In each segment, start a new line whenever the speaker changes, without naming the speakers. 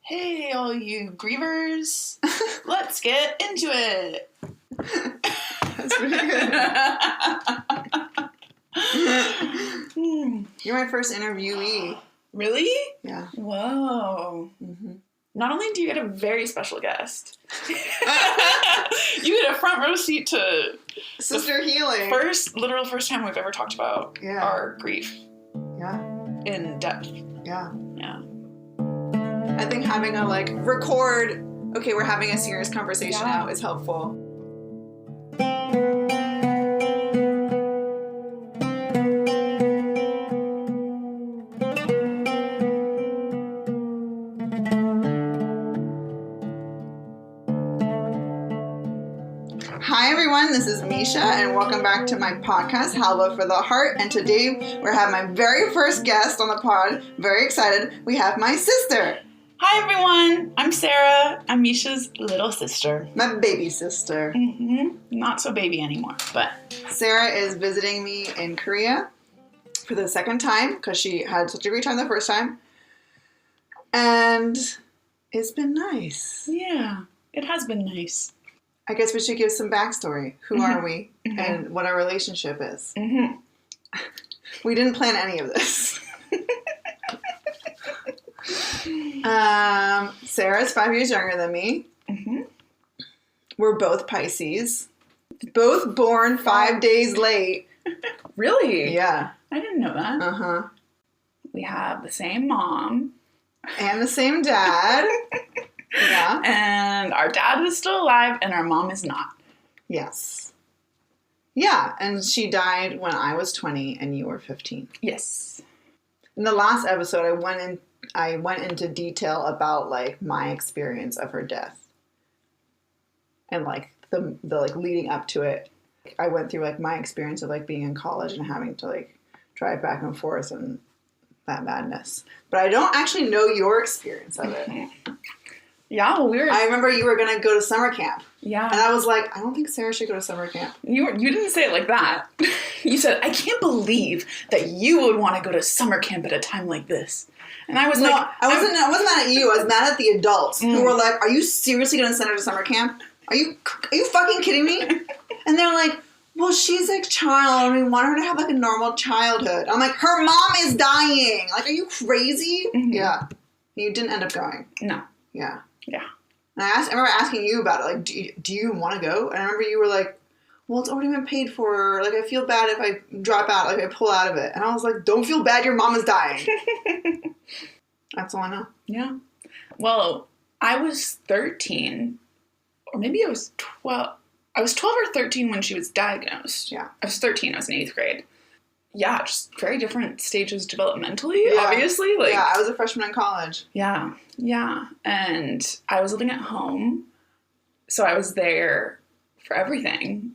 Hey, all you grievers, let's get into it.
That's pretty good. You're my first interviewee.
Really?
Yeah.
Whoa.
Mm-hmm.
Not only do you get a very special guest, you get a front row seat to
Sister Healing.
Literal first time we've ever talked about our grief.
Yeah.
In depth.
Yeah.
Yeah.
I think having a record, okay, we're having a serious conversation now is helpful. Hi everyone, this is Misha and welcome back to my podcast, Halva for the Heart. And today we're having my very first guest on the pod. Very excited. We have my sister.
Hi everyone, I'm Sarah. I'm Misha's little sister.
My baby sister.
Mm-hmm. Not so baby anymore, but...
Sarah is visiting me in Korea for the second time because she had such a great time the first time. And it's been nice.
Yeah, it has been nice.
I guess we should give some backstory. Who are we and what our relationship is. Mm-hmm. We didn't plan any of this. Sarah's 5 years younger than me. Mm-hmm. We're both Pisces. Both born 5 days late.
Really?
Yeah.
I didn't know that.
Uh-huh.
We have the same mom.
And the same dad. Yeah.
And our dad is still alive and our mom is not.
Yes. Yeah, and she died when I was 20 and you were 15.
Yes.
In the last episode, I went into detail about my experience of her death. And the leading up to it. I went through my experience of being in college and having to drive back and forth and that madness. But I don't actually know your experience of it.
Yeah, well,
I remember you were going to go to summer camp.
Yeah.
And I was like, I don't think Sarah should go to summer camp.
You didn't say it like that. You said, I can't believe that you would want to go to summer camp at a time like this. And I was
I wasn't mad at you. I was mad at the adults who were like, are you seriously going to send her to summer camp? Are you fucking kidding me? And they're like, well, she's a child and we want her to have a normal childhood. I'm like, her mom is dying. Are you crazy? Mm-hmm. Yeah. You didn't end up going.
No.
Yeah.
Yeah.
And I remember asking you about it. Do you want to go? And I remember you were like, well, it's already been paid for. I feel bad if I drop out, if I pull out of it. And I was like, don't feel bad. Your mom is dying. That's all I know.
Yeah. Well, I was 13, or maybe I was 12. I was 12 or 13 when she was diagnosed.
Yeah.
I was 13. I was in 8th grade. Yeah, just very different stages developmentally, obviously.
Yeah, I was a freshman in college.
Yeah, yeah. And I was living at home, so I was there for everything.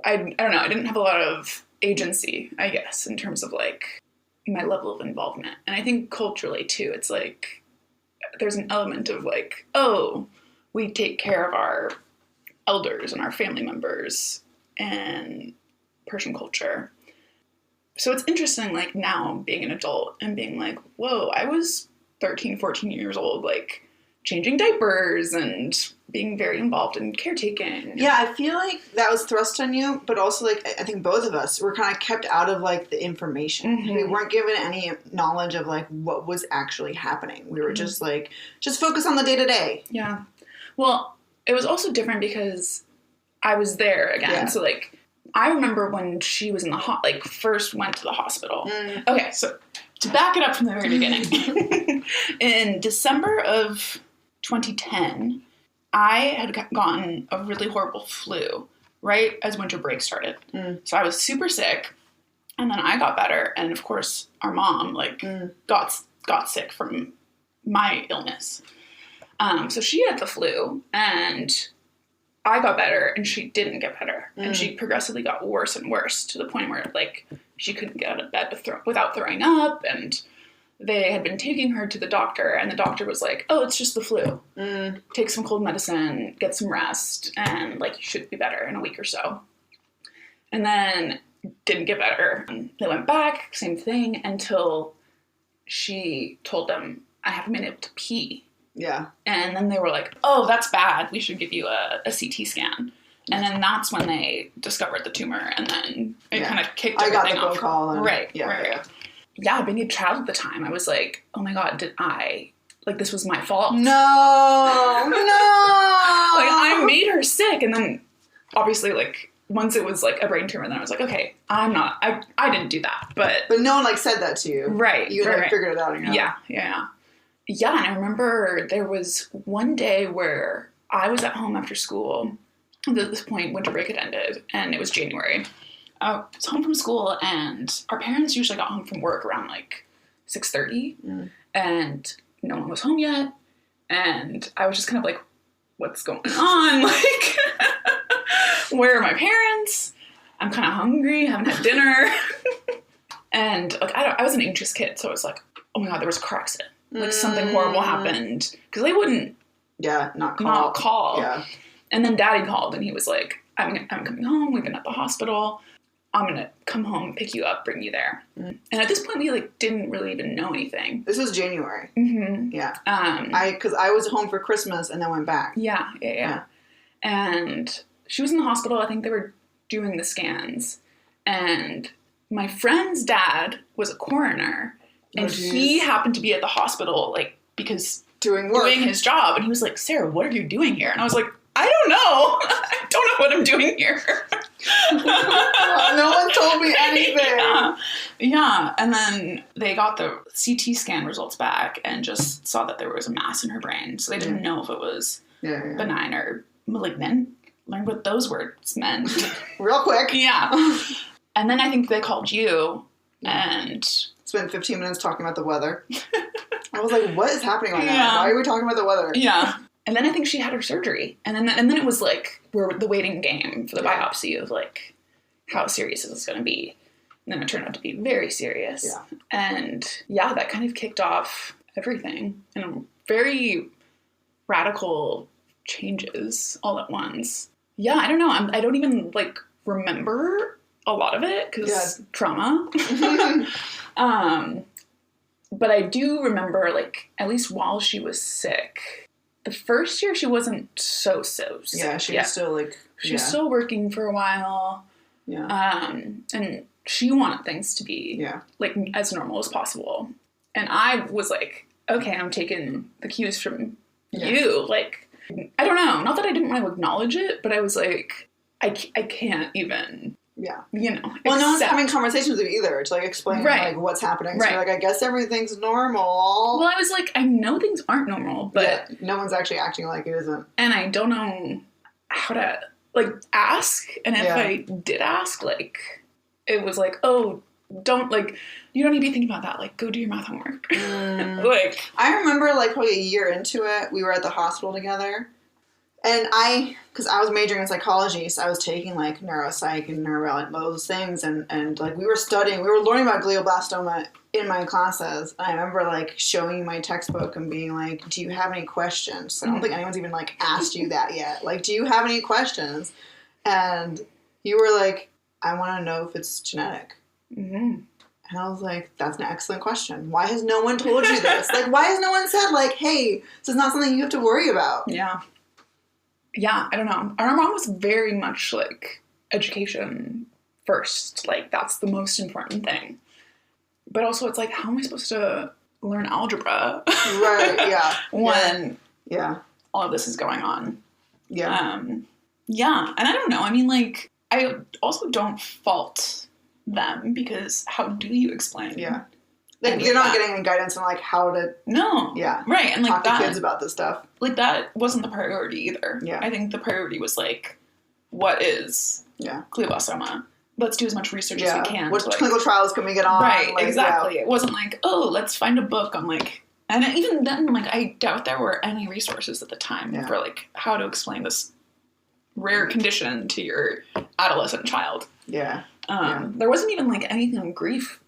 I don't know, I didn't have a lot of agency, I guess, in terms of, my level of involvement. And I think culturally, too, it's there's an element of, oh, we take care of our elders and our family members and Persian culture. So it's interesting, now being an adult and being whoa, I was 13, 14 years old, changing diapers and being very involved in caretaking.
Yeah, I feel that was thrust on you, but also, I think both of us were kind of kept out of, the information. Mm-hmm. We weren't given any knowledge of, what was actually happening. We were just, just focus on the day-to-day.
Yeah. Well, it was also different because I was there again. Yeah. So, I remember when she was in the first went to the hospital. Mm. Okay, so to back it up from the very beginning. In December of 2010, I had gotten a really horrible flu right as winter break started. Mm. So I was super sick, and then I got better, and of course our mom got sick from my illness. So she had the flu, and I got better and she didn't get better. And she progressively got worse and worse to the point where, she couldn't get out of bed without throwing up. And they had been taking her to the doctor, and the doctor was like, oh, it's just the flu. Take some cold medicine, get some rest, and, you should be better in a week or so. And then didn't get better. And they went back, same thing, until she told them, I haven't been able to pee
Yeah.
And then they were like, oh, that's bad. We should give you a CT scan. And then that's when they discovered the tumor, and then it kind of kicked everything off. I got the phone call. And, right. Yeah, being a child at the time, I was like, oh my God, this was my fault.
No.
Like, I made her sick. And then, obviously, like, once it was, like, a brain tumor, then I was like, okay, I didn't do that. But
no one, like, said that to you.
Right.
You, figured it out on your own.
Yeah, and I remember there was one day where I was at home after school. At this point, winter break had ended, and it was January. I was home from school, and our parents usually got home from work around, like, 6:30. And no one was home yet. And I was just kind of like, what's going on? Like, where are my parents? I'm kind of hungry, haven't had dinner. And, like, I was an anxious kid, so I was like, oh my God, there was a car accident. Like, something horrible happened. Because they wouldn't
not call.
Yeah. And then Daddy called, and he was like, I'm coming home. We've been at the hospital. I'm going to come home, pick you up, bring you there. And at this point, we, like, didn't really even know anything.
This was January.
Mm-hmm.
Yeah. Because I was home for Christmas and then went back.
Yeah. And she was in the hospital. I think they were doing the scans. And my friend's dad was a coroner. And he happened to be at the hospital, like, because
doing
his job. And he was like, Sarah, what are you doing here? And I was like, I don't know. I don't know what I'm doing here.
No one told me anything.
Yeah. And then they got the CT scan results back and just saw that there was a mass in her brain. So they didn't know if it was benign or malignant. Learned what those words meant.
Real quick.
Yeah. And then I think they called you and
spent 15 minutes talking about the weather. I was like, what is happening right now? Why are we talking about the weather?
Yeah. And then I think she had her surgery. And then it was like, we're the waiting game for the biopsy of like, how serious is this going to be? And then it turned out to be very serious.
Yeah.
And that kind of kicked off everything. And very radical changes all at once. Yeah, I don't know. I don't even like remember a lot of it because trauma. But I do remember, like, at least while she was sick, the first year she wasn't so sick.
Yeah, she was still, like...
She was still working for a while.
Yeah.
And she wanted things to be, like, as normal as possible. And I was like, okay, I'm taking the cues from you. Like, I don't know. Not that I didn't want to acknowledge it, but I was like, I can't even...
Yeah.
You know.
Well, no one's having conversations with you either to, like, explain, like, what's happening. So you're like, I guess everything's normal.
Well, I was like, I know things aren't normal, but...
no one's actually acting like it isn't.
And I don't know how to, like, ask. And if I did ask, like, it was like, oh, don't, like, you don't need to be thinking about that. Like, go do your math homework. Like...
I remember, like, probably a year into it, we were at the hospital together. And because I was majoring in psychology, so I was taking, like, neuropsych and those things, and like, we were learning about glioblastoma in my classes, and I remember, like, showing you my textbook and being like, do you have any questions? So I don't think anyone's even, like, asked you that yet. Like, do you have any questions? And you were like, I want to know if it's genetic. Mm-hmm. And I was like, that's an excellent question. Why has no one told you this? Like, why has no one said, like, hey, this is not something you have to worry about?
Yeah, I don't know. Our mom was very much, like, education first. Like, that's the most important thing. But also, it's like, how am I supposed to learn algebra?
Right, yeah.
when all of this is going on.
Yeah.
And I don't know. I mean, like, I also don't fault them because how do you explain?
Yeah. Like, you're not getting any guidance on, like, how to...
No.
Yeah.
Right. And, like,
talk to kids about this stuff.
Like, that wasn't the priority either.
Yeah.
I think the priority was, like, what is glioblastoma? Let's do as much research as we can.
What clinical trials can we get on?
Right.
Like,
exactly. It wasn't like, oh, let's find a book on, like... And even then, like, I doubt there were any resources at the time for, like, how to explain this rare condition to your adolescent child.
Yeah.
There wasn't even, like, anything on grief.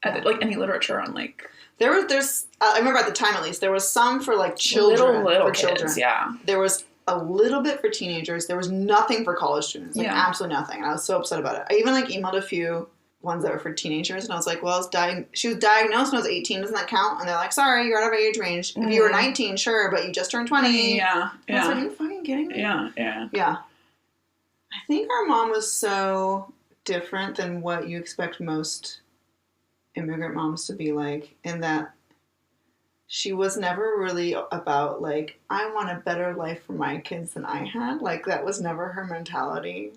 Like, any literature on, like...
There's I remember at the time, at least, there was some for, like, children.
Little
for
kids,
children.
Yeah.
There was a little bit for teenagers. There was nothing for college students. Like, absolutely nothing. And I was so upset about it. I even, like, emailed a few ones that were for teenagers. And I was like, well, she was diagnosed when I was 18. Doesn't that count? And they're like, sorry, you're out of our age range. If you were 19, sure, but you just turned 20.
Yeah.
I was like, are you fucking kidding me?
Yeah.
I think our mom was so different than what you expect most immigrant moms to be like, in that she was never really about, like, I want a better life for my kids than I had. Like, that was never her mentality.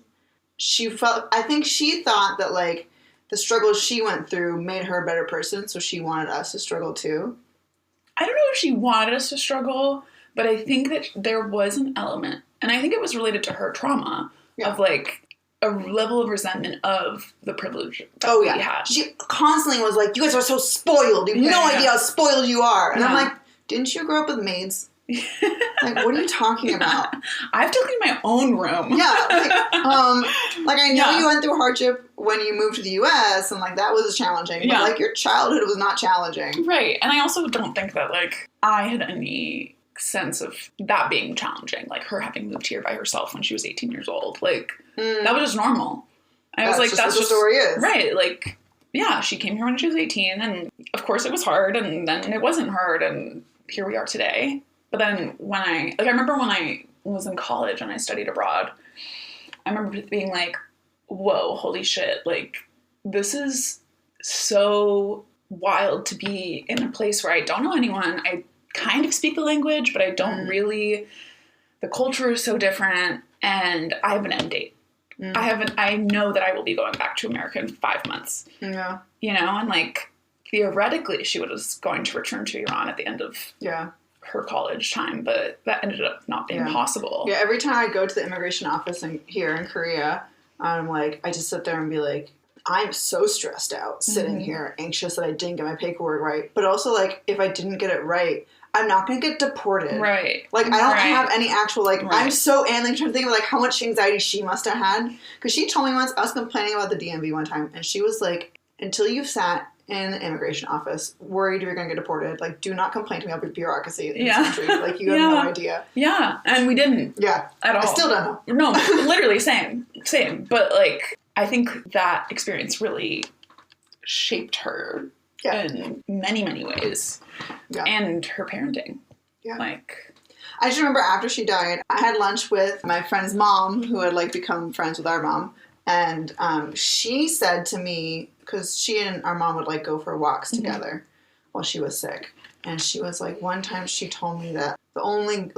I think she thought that, like, the struggles she went through made her a better person, so she wanted us to struggle too.
I don't know if she wanted us to struggle, but I think that there was an element, and I think it was related to her trauma, of, like, a level of resentment of the privilege that we had.
She constantly was like, you guys are so spoiled. You have no idea how spoiled you are. And I'm like, didn't you grow up with maids? Like, what are you talking about?
I have to clean my own room.
Yeah. Like I know you went through hardship when you moved to the U.S. and, like, that was challenging. But, like, your childhood was not challenging.
Right. And I also don't think that, like, I had any sense of that being challenging. Like, her having moved here by herself when she was 18 years old. Like, that was just normal. I was like, that's just
what the story is.
Right. Like, yeah, she came here when she was 18, and of course it was hard, and then it wasn't hard, and here we are today. But then I remember when I was in college and I studied abroad, I remember being like, whoa, holy shit, like, this is so wild to be in a place where I don't know anyone. I kind of speak the language, but I don't really. The culture is so different, and I have an end date. I know that I will be going back to America in 5 months.
Yeah.
You know, and, like, theoretically she was going to return to Iran at the end of her college time, but that ended up not being possible.
Yeah, every time I go to the immigration office here in Korea, I'm like, I just sit there and be like, I'm so stressed out sitting here, anxious that I didn't get my paperwork right. But also, like, if I didn't get it right, I'm not going to get deported.
Right.
Like, I don't have any actual, like, I'm so, and like, trying to think of, like, how much anxiety she must have had. Because she told me once, I was complaining about the DMV one time, and she was like, until you've sat in the immigration office, worried you're going to get deported, like, do not complain to me about bureaucracy in this country. Like, you have no idea.
Yeah, and we didn't.
Yeah.
At all.
I still don't know.
No, literally, same. But, like, I think that experience really shaped her in many, many ways. Yeah. And her parenting. Yeah. Like,
I just remember after she died, I had lunch with my friend's mom, who had, like, become friends with our mom. And she said to me, because she and our mom would, like, go for walks together while she was sick. And she was like, one time she told me that the only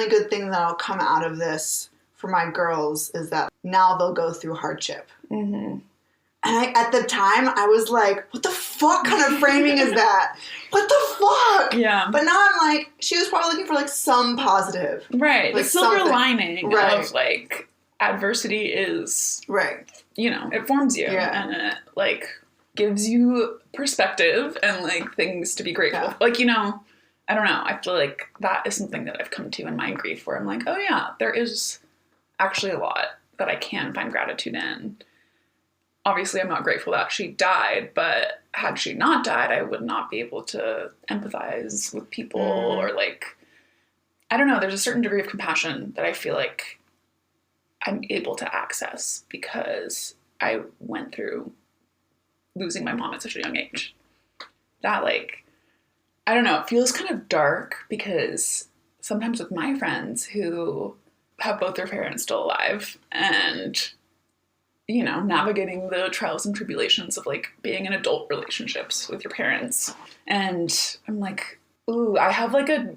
good thing that'll come out of this for my girls is that now they'll go through hardship. Mm-hmm. And at the time, I was like, what the fuck kind of framing is that? What the fuck?
Yeah.
But now I'm like, she was probably looking for, like, some positive.
Right.
Like,
the silver lining of, like, adversity is, you know, it forms you. Yeah. And it, like, gives you perspective and, like, things to be grateful for. Like, you know, I don't know. I feel like that is something that I've come to in my grief, where I'm like, oh, yeah, there is actually a lot that I can find gratitude in. Obviously, I'm not grateful that she died, but had she not died, I would not be able to empathize with people or, like, I don't know, there's a certain degree of compassion that I feel like I'm able to access because I went through losing my mom at such a young age. That, like, I don't know, it feels kind of dark because sometimes with my friends who have both their parents still alive and, you know, navigating the trials and tribulations of, like, being in adult relationships with your parents. And I'm like, ooh, I have, like, a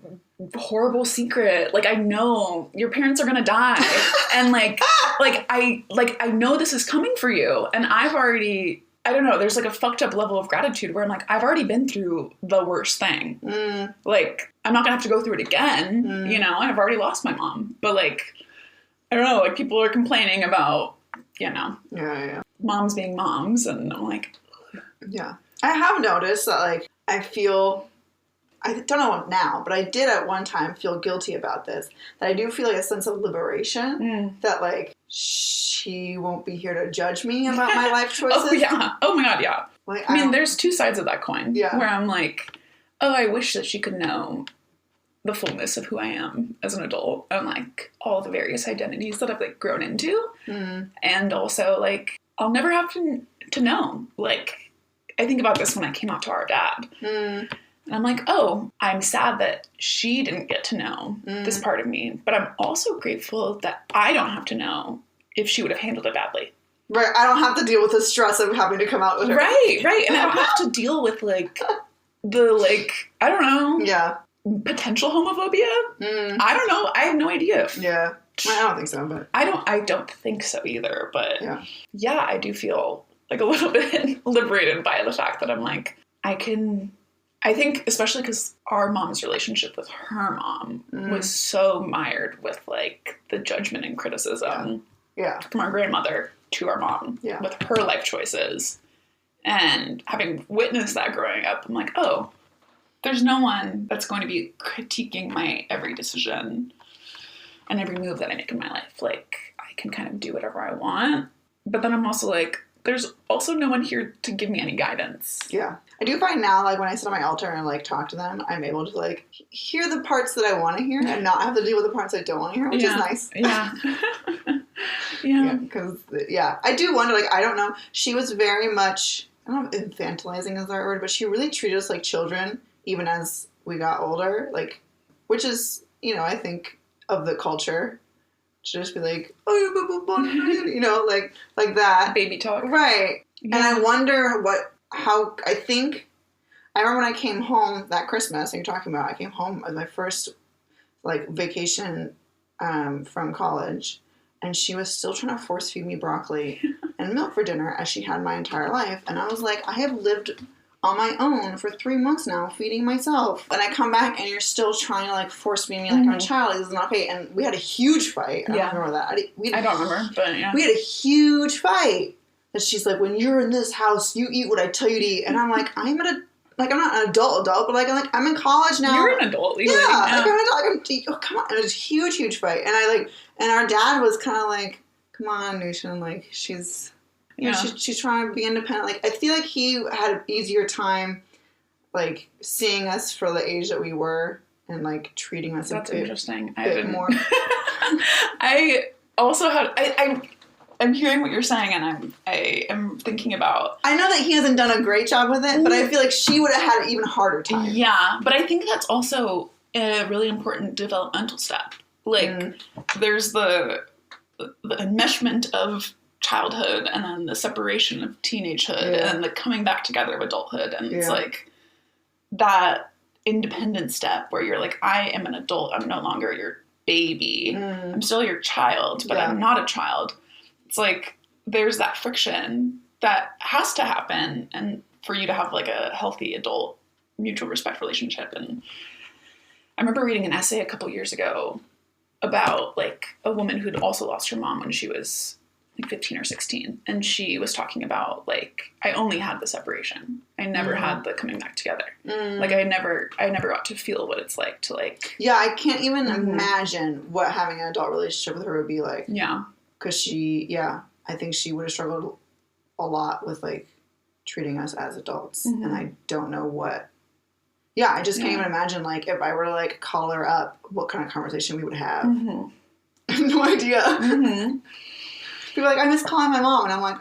horrible secret. Like, I know your parents are gonna die. And, I know this is coming for you. And I've already, I don't know, there's, like, a fucked up level of gratitude where I'm like, I've already been through the worst thing. Like, I'm not gonna have to go through it again, you know, I've already lost my mom. But, like, I don't know, like, people are complaining about, you know, moms being moms, and I'm like,
yeah. I have noticed that, like, I don't know now, but I did at one time feel guilty about this, that I do feel, like, a sense of liberation, that, like, she won't be here to judge me about my life choices.
Oh, yeah. Oh, my God, yeah.
Like,
I mean, there's two sides of that coin, where I'm like, oh, I wish that she could know the fullness of who I am as an adult, and, like, all the various identities that I've, like, grown into. And also, like, I'll never have to know. Like, I think about this when I came out to our dad. And I'm like, oh, I'm sad that she didn't get to know this part of me. But I'm also grateful that I don't have to know if she would have handled it badly.
Right. I don't have to deal with the stress of having to come out with her.
Right. And I don't have to deal with, like, the, like, I don't know.
Yeah.
Potential homophobia. I don't know. I have no idea.
Yeah. I don't think so, but.
I don't think so either. But,
yeah,
I do feel, like, a little bit liberated by the fact that I'm like, I think, especially because our mom's relationship with her mom was so mired with, like, the judgment and criticism from our grandmother to our mom with her life choices. And having witnessed that growing up, I'm like, oh, there's no one that's going to be critiquing my every decision and every move that I make in my life. Like, I can kind of do whatever I want. But then I'm also like, there's also no one here to give me any guidance.
Yeah. I do find now, like, when I sit on my altar and, like, talk to them, I'm able to, like, hear the parts that I want to hear and not have to deal with the parts I don't want to hear, which is nice.
Yeah.
Because, I do wonder, like, I don't know. She was very much, I don't know if infantilizing is the right word, but she really treated us like children, even as we got older, like, which is, you know, I think, of the culture. To just be like, oh, you know, like that.
Baby talk.
Right. Yeah. And I wonder I remember when I came home that Christmas, you're talking about, I came home as my first, like, vacation from college, and she was still trying to force feed me broccoli and milk for dinner as she had my entire life. And I was like, I have lived on my own for 3 months now, feeding myself. And I come back and you're still trying to, like, force feed me like I'm a child. This is not okay. And we had a huge fight. I don't remember that.
I don't remember, but yeah.
We had a huge fight. And she's like, when you're in this house, you eat what I tell you to eat. And I'm like, I'm not an adult, but like I'm in college now.
You're an adult, legally.
Yeah. Like, I'm an adult. Oh, come on. And it was a huge fight. And and our dad was kind of like, come on, Nushan, like, she's... You know, she's trying to be independent. Like, I feel like he had an easier time, like, seeing us for the age that we were and, like, treating us
That's
a bit,
interesting.
more.
I also had... I'm hearing what you're saying, and I am thinking about...
I know that he hasn't done a great job with it, but I feel like she would have had an even harder time.
Yeah, but I think that's also a really important developmental step. Like, there's the enmeshment of childhood, and then the separation of teenagehood, and the coming back together of adulthood, and it's like that independent step where you're like, I am an adult, I'm no longer your baby, I'm still your child, but I'm not a child. It's like there's that friction that has to happen, and for you to have, like, a healthy adult mutual respect relationship. And I remember reading an essay a couple years ago about, like, a woman who'd also lost her mom when she was 15 or 16. And she was talking about, like, I only had the separation. I never had the coming back together. Like, I never got to feel what it's like to, like...
Yeah, I can't even imagine what having an adult relationship with her would be like.
Yeah.
Because I think she would have struggled a lot with, like, treating us as adults. And I don't know what... Yeah, I just can't even imagine, like, if I were to, like, call her up, what kind of conversation we would have. I have no idea. People are like, I miss calling my mom. And I'm like,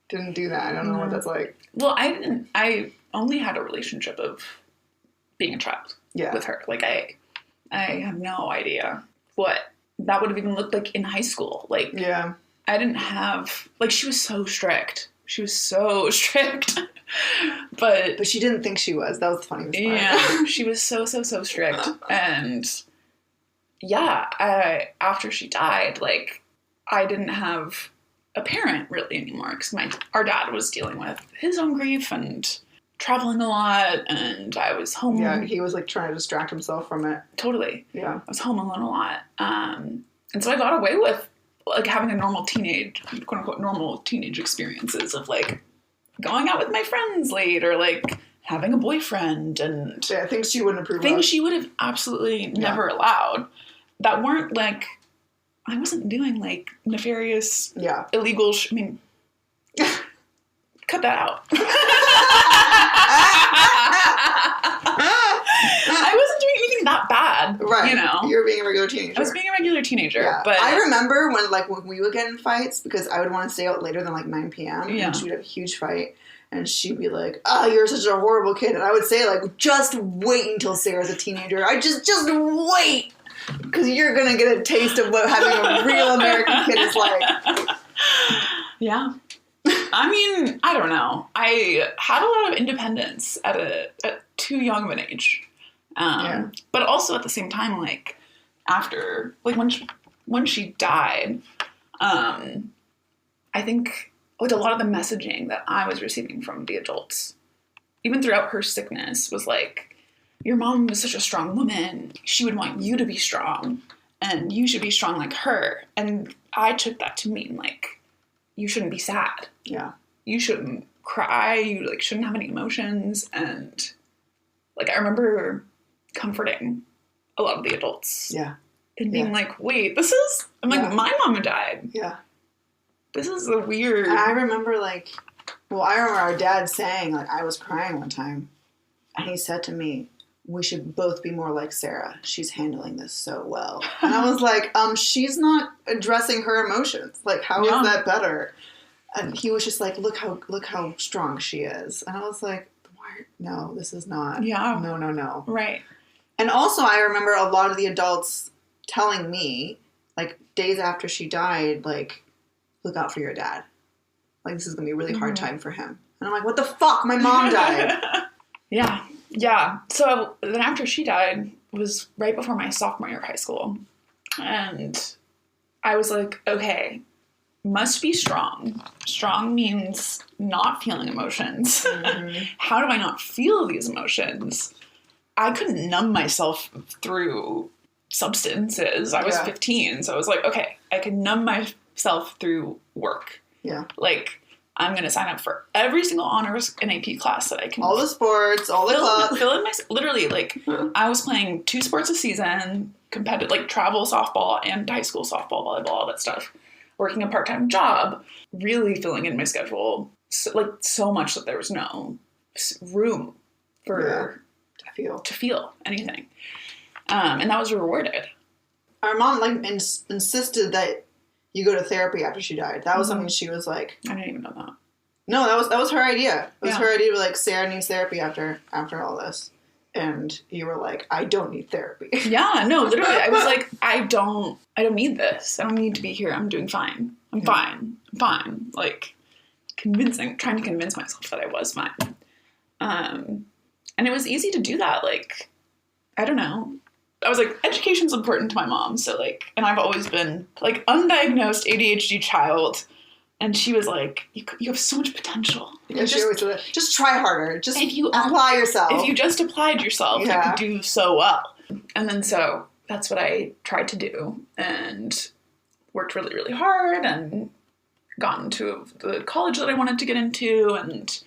didn't do that. I don't know what that's like.
Well, I only had a relationship of being a child with her. Like, I have no idea what that would have even looked like in high school. Like, I didn't have, like, she was so strict. But
she didn't think she was. That was the funniest part.
Yeah. She was so strict. And after she died, like, I didn't have a parent really anymore because our dad was dealing with his own grief and traveling a lot, and I was home.
Yeah, he was, like, trying to distract himself from it.
Totally.
Yeah.
I was home alone a lot. And so I got away with, like, having a normal teenage, quote unquote, normal teenage experiences of, like, going out with my friends late, or, like, having a boyfriend, and...
Yeah, things she wouldn't approve of.
Things she would have absolutely never allowed. That weren't, like... I wasn't doing, like, nefarious, illegal... I mean, cut that out. I wasn't doing anything that bad.
Right.
You know?
You were being a regular teenager.
I was being a regular teenager.
Yeah.
But
I remember when we would get in fights because I would want to stay out later than like 9 p.m.
Yeah.
And she would have a huge fight. And she'd be like, "Oh, you're such a horrible kid." And I would say, like, just wait until Sarah's a teenager. Just wait. Because you're going to get a taste of what having a real American kid is like.
Yeah. I mean, I don't know. I had a lot of independence at too young of an age. But also at the same time, like, after, like, when she died, I think, like, a lot of the messaging that I was receiving from the adults, even throughout her sickness, was like, your mom was such a strong woman. She would want you to be strong, and you should be strong like her. And I took that to mean, like, you shouldn't be sad.
Yeah.
You shouldn't cry. You, like, shouldn't have any emotions. And, like, I remember comforting a lot of the adults.
Yeah.
And being like, wait, I'm like, my mama died.
Yeah.
This is a weird...
And I remember, I remember our dad saying, like, I was crying one time. And he said to me, we should both be more like Sarah. She's handling this so well. And I was like, she's not addressing her emotions. Like, how is that better? And he was just like, look how strong she is. And I was like, no, this is not.
Yeah.
No.
Right.
And also I remember a lot of the adults telling me, like, days after she died, like, look out for your dad. Like, this is going to be a really hard time for him. And I'm like, what the fuck? My mom died.
Yeah. So then after she died, it was right before my sophomore year of high school. And I was like, okay, must be strong. Strong means not feeling emotions. Mm-hmm. How do I not feel these emotions? I couldn't numb myself through substances. I was 15. So I was like, okay, I can numb myself through work.
Yeah.
Like, I'm going to sign up for every single honors and AP class that I can.
All the sports, all the clubs.
Fill in literally, like, I was playing 2 sports a season, competitive, like, travel softball and high school softball, volleyball, all that stuff. Working a part-time job, really filling in my schedule, so much that there was no room for to feel anything. And that was rewarded.
Our mom, like, insisted that you go to therapy after she died. That was something she was like...
I didn't even know that.
No, that was her idea. It was her idea to, like, Sarah needs therapy after all this. And you were like, I don't need therapy. Yeah,
no, literally. I was like, I don't need this. I don't need to be here. I'm doing fine. I'm fine. Like, trying to convince myself that I was fine. And it was easy to do that. Like, I don't know. I was like, education's important to my mom. So, like, and I've always been, like, undiagnosed ADHD child. And she was like, you have so much potential.
She always said, just try harder. Just apply yourself.
If you just applied yourself, you could do so well. And then so that's what I tried to do and worked really, really hard and got into the college that I wanted to get into. And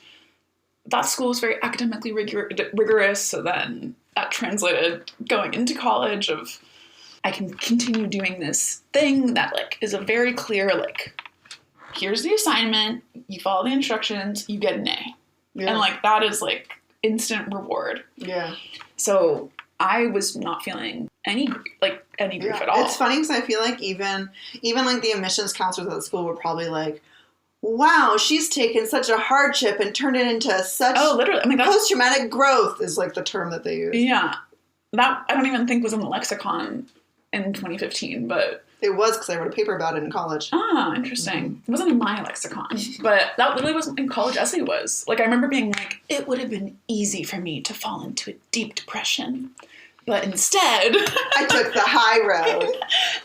that school was very academically rigorous. So then that translated going into college of I can continue doing this thing that, like, is a very clear, like, here's the assignment, you follow the instructions, you get an A. Yeah. And, like, that is, like, instant reward.
Yeah.
So I was not feeling any grief at all.
It's funny because I feel like even like the admissions counselors at the school were probably like, wow, she's taken such a hardship and turned it into such
literally. I mean,
post-traumatic growth is, like, the term that they use.
Yeah. That I don't even think was in the lexicon in 2015, but...
It was because I wrote a paper about it in college.
Ah, interesting. Mm-hmm. It wasn't in my lexicon, but that literally wasn't in college essay was. Like, I remember being like, it would have been easy for me to fall into a deep depression, but instead...
I took the high road.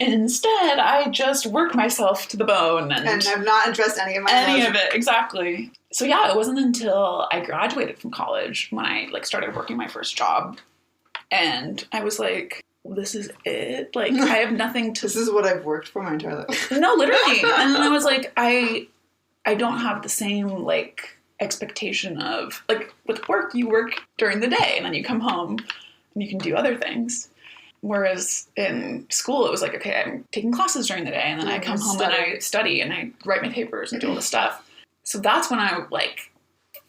And instead, I just worked myself to the bone. And
have not addressed any of my
emotions. Of it, exactly. So yeah, it wasn't until I graduated from college when I, like, started working my first job. And I was like... this is it. Like, I have nothing to...
This is what I've worked for my entire life.
No, literally. And then I was like, I don't have the same, like, expectation of... Like, with work, you work during the day, and then you come home, and you can do other things. Whereas in school, it was like, okay, I'm taking classes during the day, and then I come home and I study, and I write my papers and do all this stuff. So that's when I, like,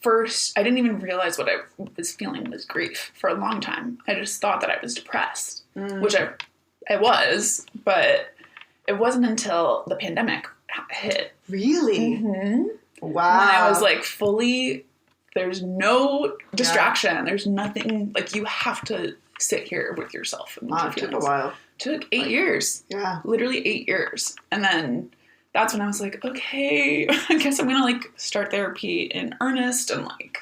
first, I didn't even realize what I was feeling was grief for a long time. I just thought that I was depressed, which I was, but it wasn't until the pandemic hit.
Really?
Mm-hmm.
Wow.
When I was like fully, there's no distraction. Yeah. There's nothing, like you have to sit here with yourself. And
it took a while.
It took 8 years.
Yeah.
Literally 8 years. And then that's when I was like, okay, I guess I'm going to like start therapy in earnest. And like,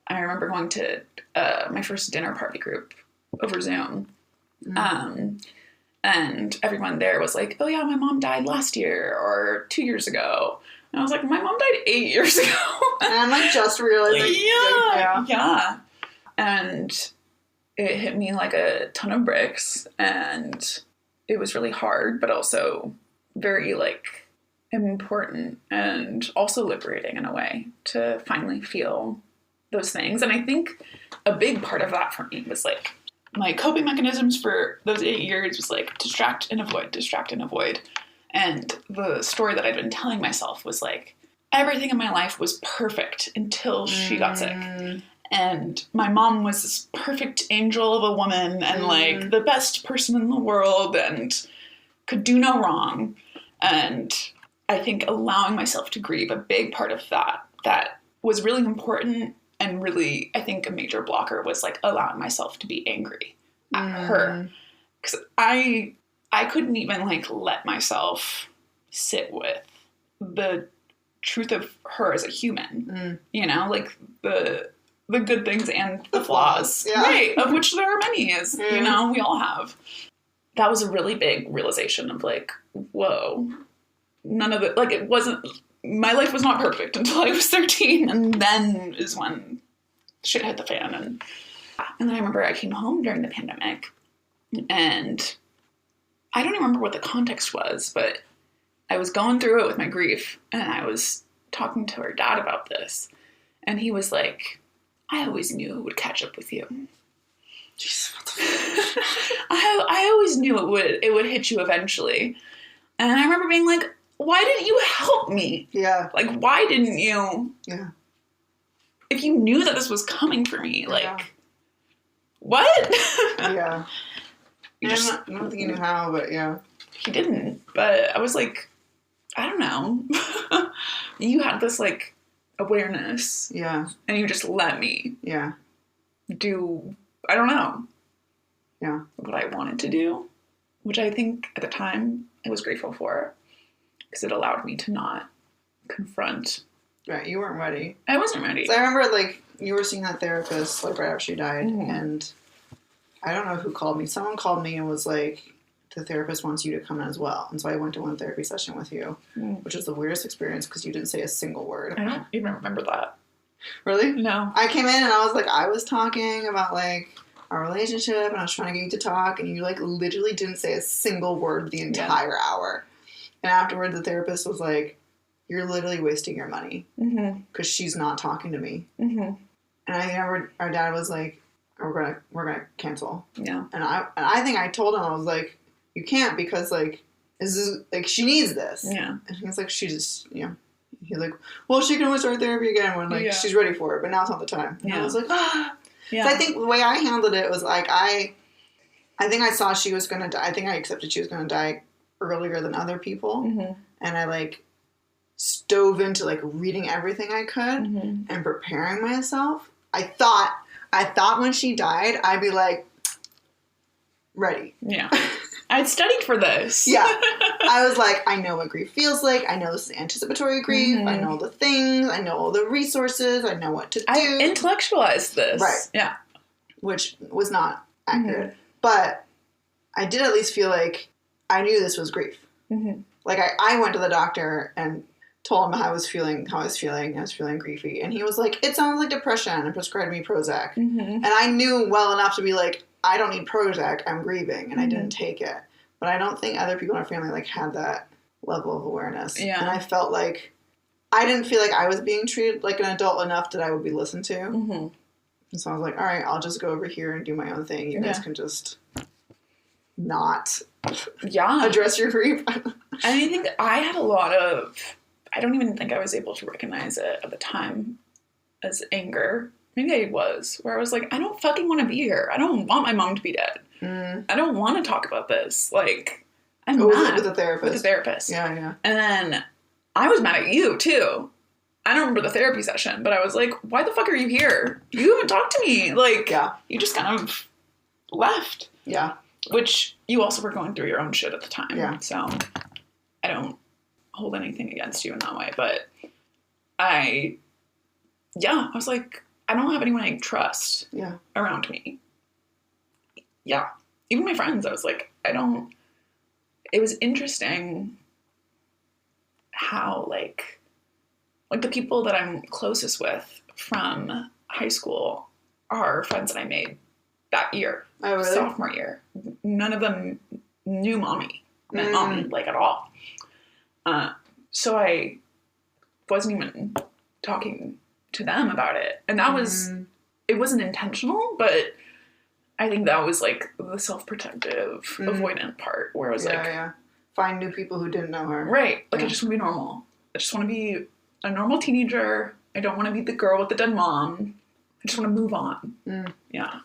I remember going to my first dinner party group over Zoom. And everyone there was like, oh yeah, my mom died last year or 2 years ago. And I was like, my mom died 8 years ago.
And I'm like, just realizing.
Yeah. And it hit me like a ton of bricks. And it was really hard, but also very like important and also liberating in a way to finally feel those things. And I think a big part of that for me was like my coping mechanisms for those 8 years was like distract and avoid. And the story that I'd been telling myself was like everything in my life was perfect until she got sick. And my mom was this perfect angel of a woman and like the best person in the world and could do no wrong. And I think allowing myself to grieve, a big part of that was really important. And really, I think a major blocker was like allowing myself to be angry at her. Because I couldn't even like let myself sit with the truth of her as a human, you know, like the good things and the flaws, right? Of which there are many, as you know, we all have. That was a really big realization of like, whoa, none of it, like it wasn't, my life was not perfect until I was 13. And then is when shit hit the fan. And then I remember I came home during the pandemic and I don't even remember what the context was, but I was going through it with my grief and I was talking to her dad about this. And he was like, I always knew it would catch up with you.
Jesus, what the fuck?
I always knew it would hit you eventually. And I remember being like, why didn't you help me?
Yeah.
Like, why didn't you?
Yeah.
If you knew that this was coming for me, like, what?
Yeah. I don't think he knew how, but yeah.
He didn't. But I was like, I don't know. You had this, like, awareness.
Yeah.
And you just let me.
Yeah.
Do, I don't know.
Yeah.
What I wanted to do. Which I think at the time I was grateful for. Because it allowed me to not confront.
Right. You weren't ready.
I wasn't ready.
So I remember, like, you were seeing that therapist, like, right after she died. And I don't know who called me. Someone called me and was like, the therapist wants you to come in as well. And so I went to one therapy session with you, which was the weirdest experience because you didn't say a single word.
I don't even remember that.
Really?
No.
I came in and I was like, I was talking about, like, our relationship and I was trying to get you to talk and you, like, literally didn't say a single word the entire hour. And afterward, the therapist was like, you're literally wasting your money because she's not talking to me. And I remember our dad was like, we're gonna cancel. Yeah. And I think I told him, I was like, you can't because like this is like she needs this. Yeah. And he's like, she just he's like, well, she can always start therapy again when like she's ready for it, but now it's not the time. And I was like, ah. Yeah. So I think the way I handled it was like I think I saw she was gonna die. I think I accepted she was gonna die earlier than other people, and I like stove into like reading everything I could and preparing myself. I thought when she died, I'd be like, ready. Yeah.
I'd studied for this.
Yeah. I was like, I know what grief feels like. I know this is anticipatory grief. I know the things. I know all the resources. I know what to do. I
intellectualized this.
Right.
Yeah.
Which was not accurate. But I did at least feel like I knew this was grief. Like I went to the doctor and told him how I was feeling. I was feeling griefy. And he was like, it sounds like depression, and prescribed me Prozac. And I knew well enough to be like, I don't need Prozac, I'm grieving. And I didn't take it. But I don't think other people in our family like had that level of awareness. Yeah. And I felt like, I didn't feel like I was being treated like an adult enough that I would be listened to. And so I was like, all right, I'll just go over here and do my own thing. You guys can just not address your grief.
I think I had a lot of, I don't even think I was able to recognize it at the time. as anger. Maybe I was, where I was like, I don't fucking want to be here. I don't want my mom to be dead. I don't want to talk about this. Like, I'm mad.
With the therapist?
With the therapist.
Yeah, yeah.
And then I was mad at you, too. I don't remember the therapy session, but I was like, why the fuck are you here? You haven't talked to me. Like, you just kind of left.
Yeah.
Which you also were going through your own shit at the time.
Yeah.
So I don't hold anything against you in that way. But I was like, I don't have anyone I trust around me. Yeah. Even my friends, I was like, it was interesting how, like the people that I'm closest with from high school are friends that I made that year.
Oh, really?
Sophomore year. None of them knew mommy. Met mommy, like, at all. So I wasn't even talking to them about it. And that was, it wasn't intentional, but I think that was, like, the self-protective, avoidant part, where I was
find new people who didn't know her.
Right. Like, I just want to be normal. I just want to be a normal teenager. I don't want to be the girl with the dead mom. I just want to move on. Yeah.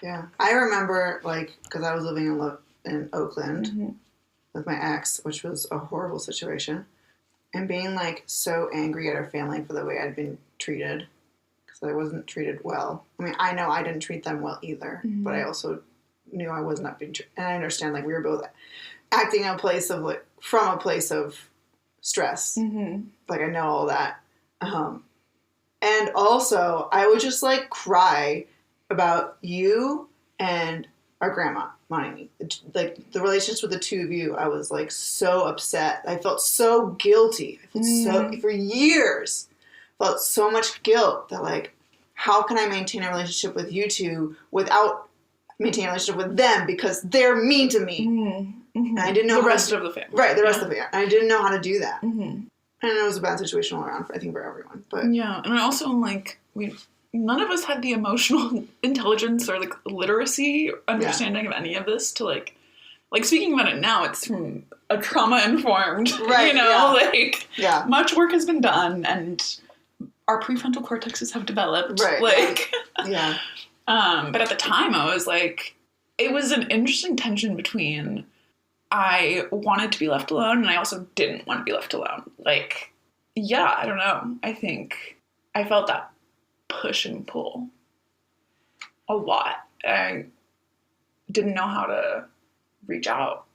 Yeah. I remember, like, because I was living in Oakland with my ex, which was a horrible situation, and being, like, so angry at our family for the way I'd been treated, because I wasn't treated well. I mean, I know I didn't treat them well either, but I also knew I was not being treated. And I understand, like, we were both acting in a place of, like, from a place of stress. Like, I know all that. And also, I would just, like, cry about you and our grandma, Monty. Like, the relationships with the two of you, I was, like, so upset. I felt so guilty. I felt for years, felt so much guilt that, like, how can I maintain a relationship with you two without maintaining a relationship with them because they're mean to me? And I didn't know
the rest of the family.
Right, the rest of the family. And I didn't know how to do that. And it was a bad situation all around, I think, for everyone. But
yeah, and I also am like, none of us had the emotional intelligence or, like, literacy or understanding of any of this to, like speaking about it now, it's from a trauma-informed,
right,
like, much work has been done, and our prefrontal cortexes have developed.
Right.
Like,
but
at the time, I was like, it was an interesting tension between I wanted to be left alone, and I also didn't want to be left alone. Like, I don't know. I think I felt that push and pull a lot. I didn't know how to reach out.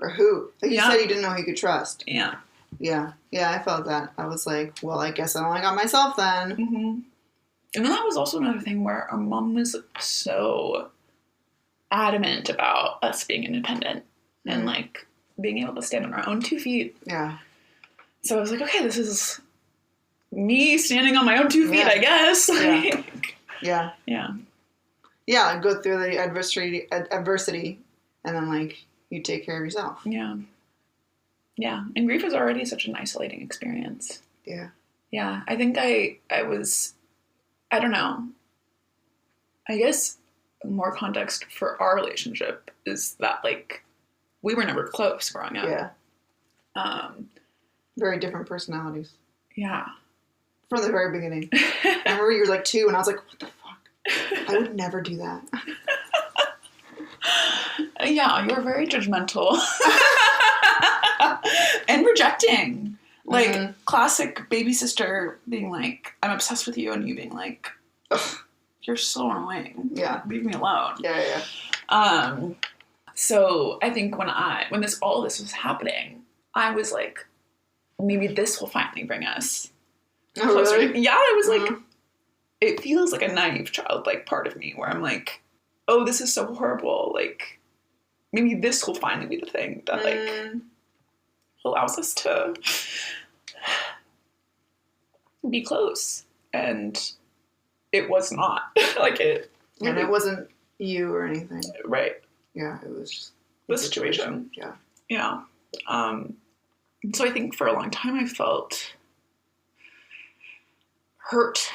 Or who? Like you said, you didn't know who you could trust.
Yeah.
Yeah, I felt that. I was like, well, I guess I only got myself then.
And then that was also another thing where our mom was so adamant about us being independent and, like, being able to stand on our own 2 feet.
Yeah.
So I was like, okay, this is me standing on my own 2 feet, I guess.
Yeah. Yeah, go through the adversity, and then, like, you take care of yourself.
Yeah. And grief is already such an isolating experience. Yeah. I think I was, I don't know. I guess more context for our relationship is that, like, we were never close growing up.
Very different personalities.
Yeah.
From the very beginning. I remember you were, like, 2, and I was like, what the fuck? I would never do that.
Yeah, you were very judgmental. And rejecting. Like, classic baby sister being like, I'm obsessed with you, and you being like, ugh, you're so annoying.
Yeah.
Leave me alone.
Yeah.
So I think when all this was happening, I was like, maybe this will finally bring us closer.
Oh, really?
Yeah, I was like, it feels like a naive childlike part of me where I'm like, oh, this is so horrible. Like, maybe this will finally be the thing that, like, allows us to be close. And it was not. Like, it...
And it wasn't you or anything.
Right.
Yeah, it was just
the situation. Yeah. So I think for a long time I felt hurt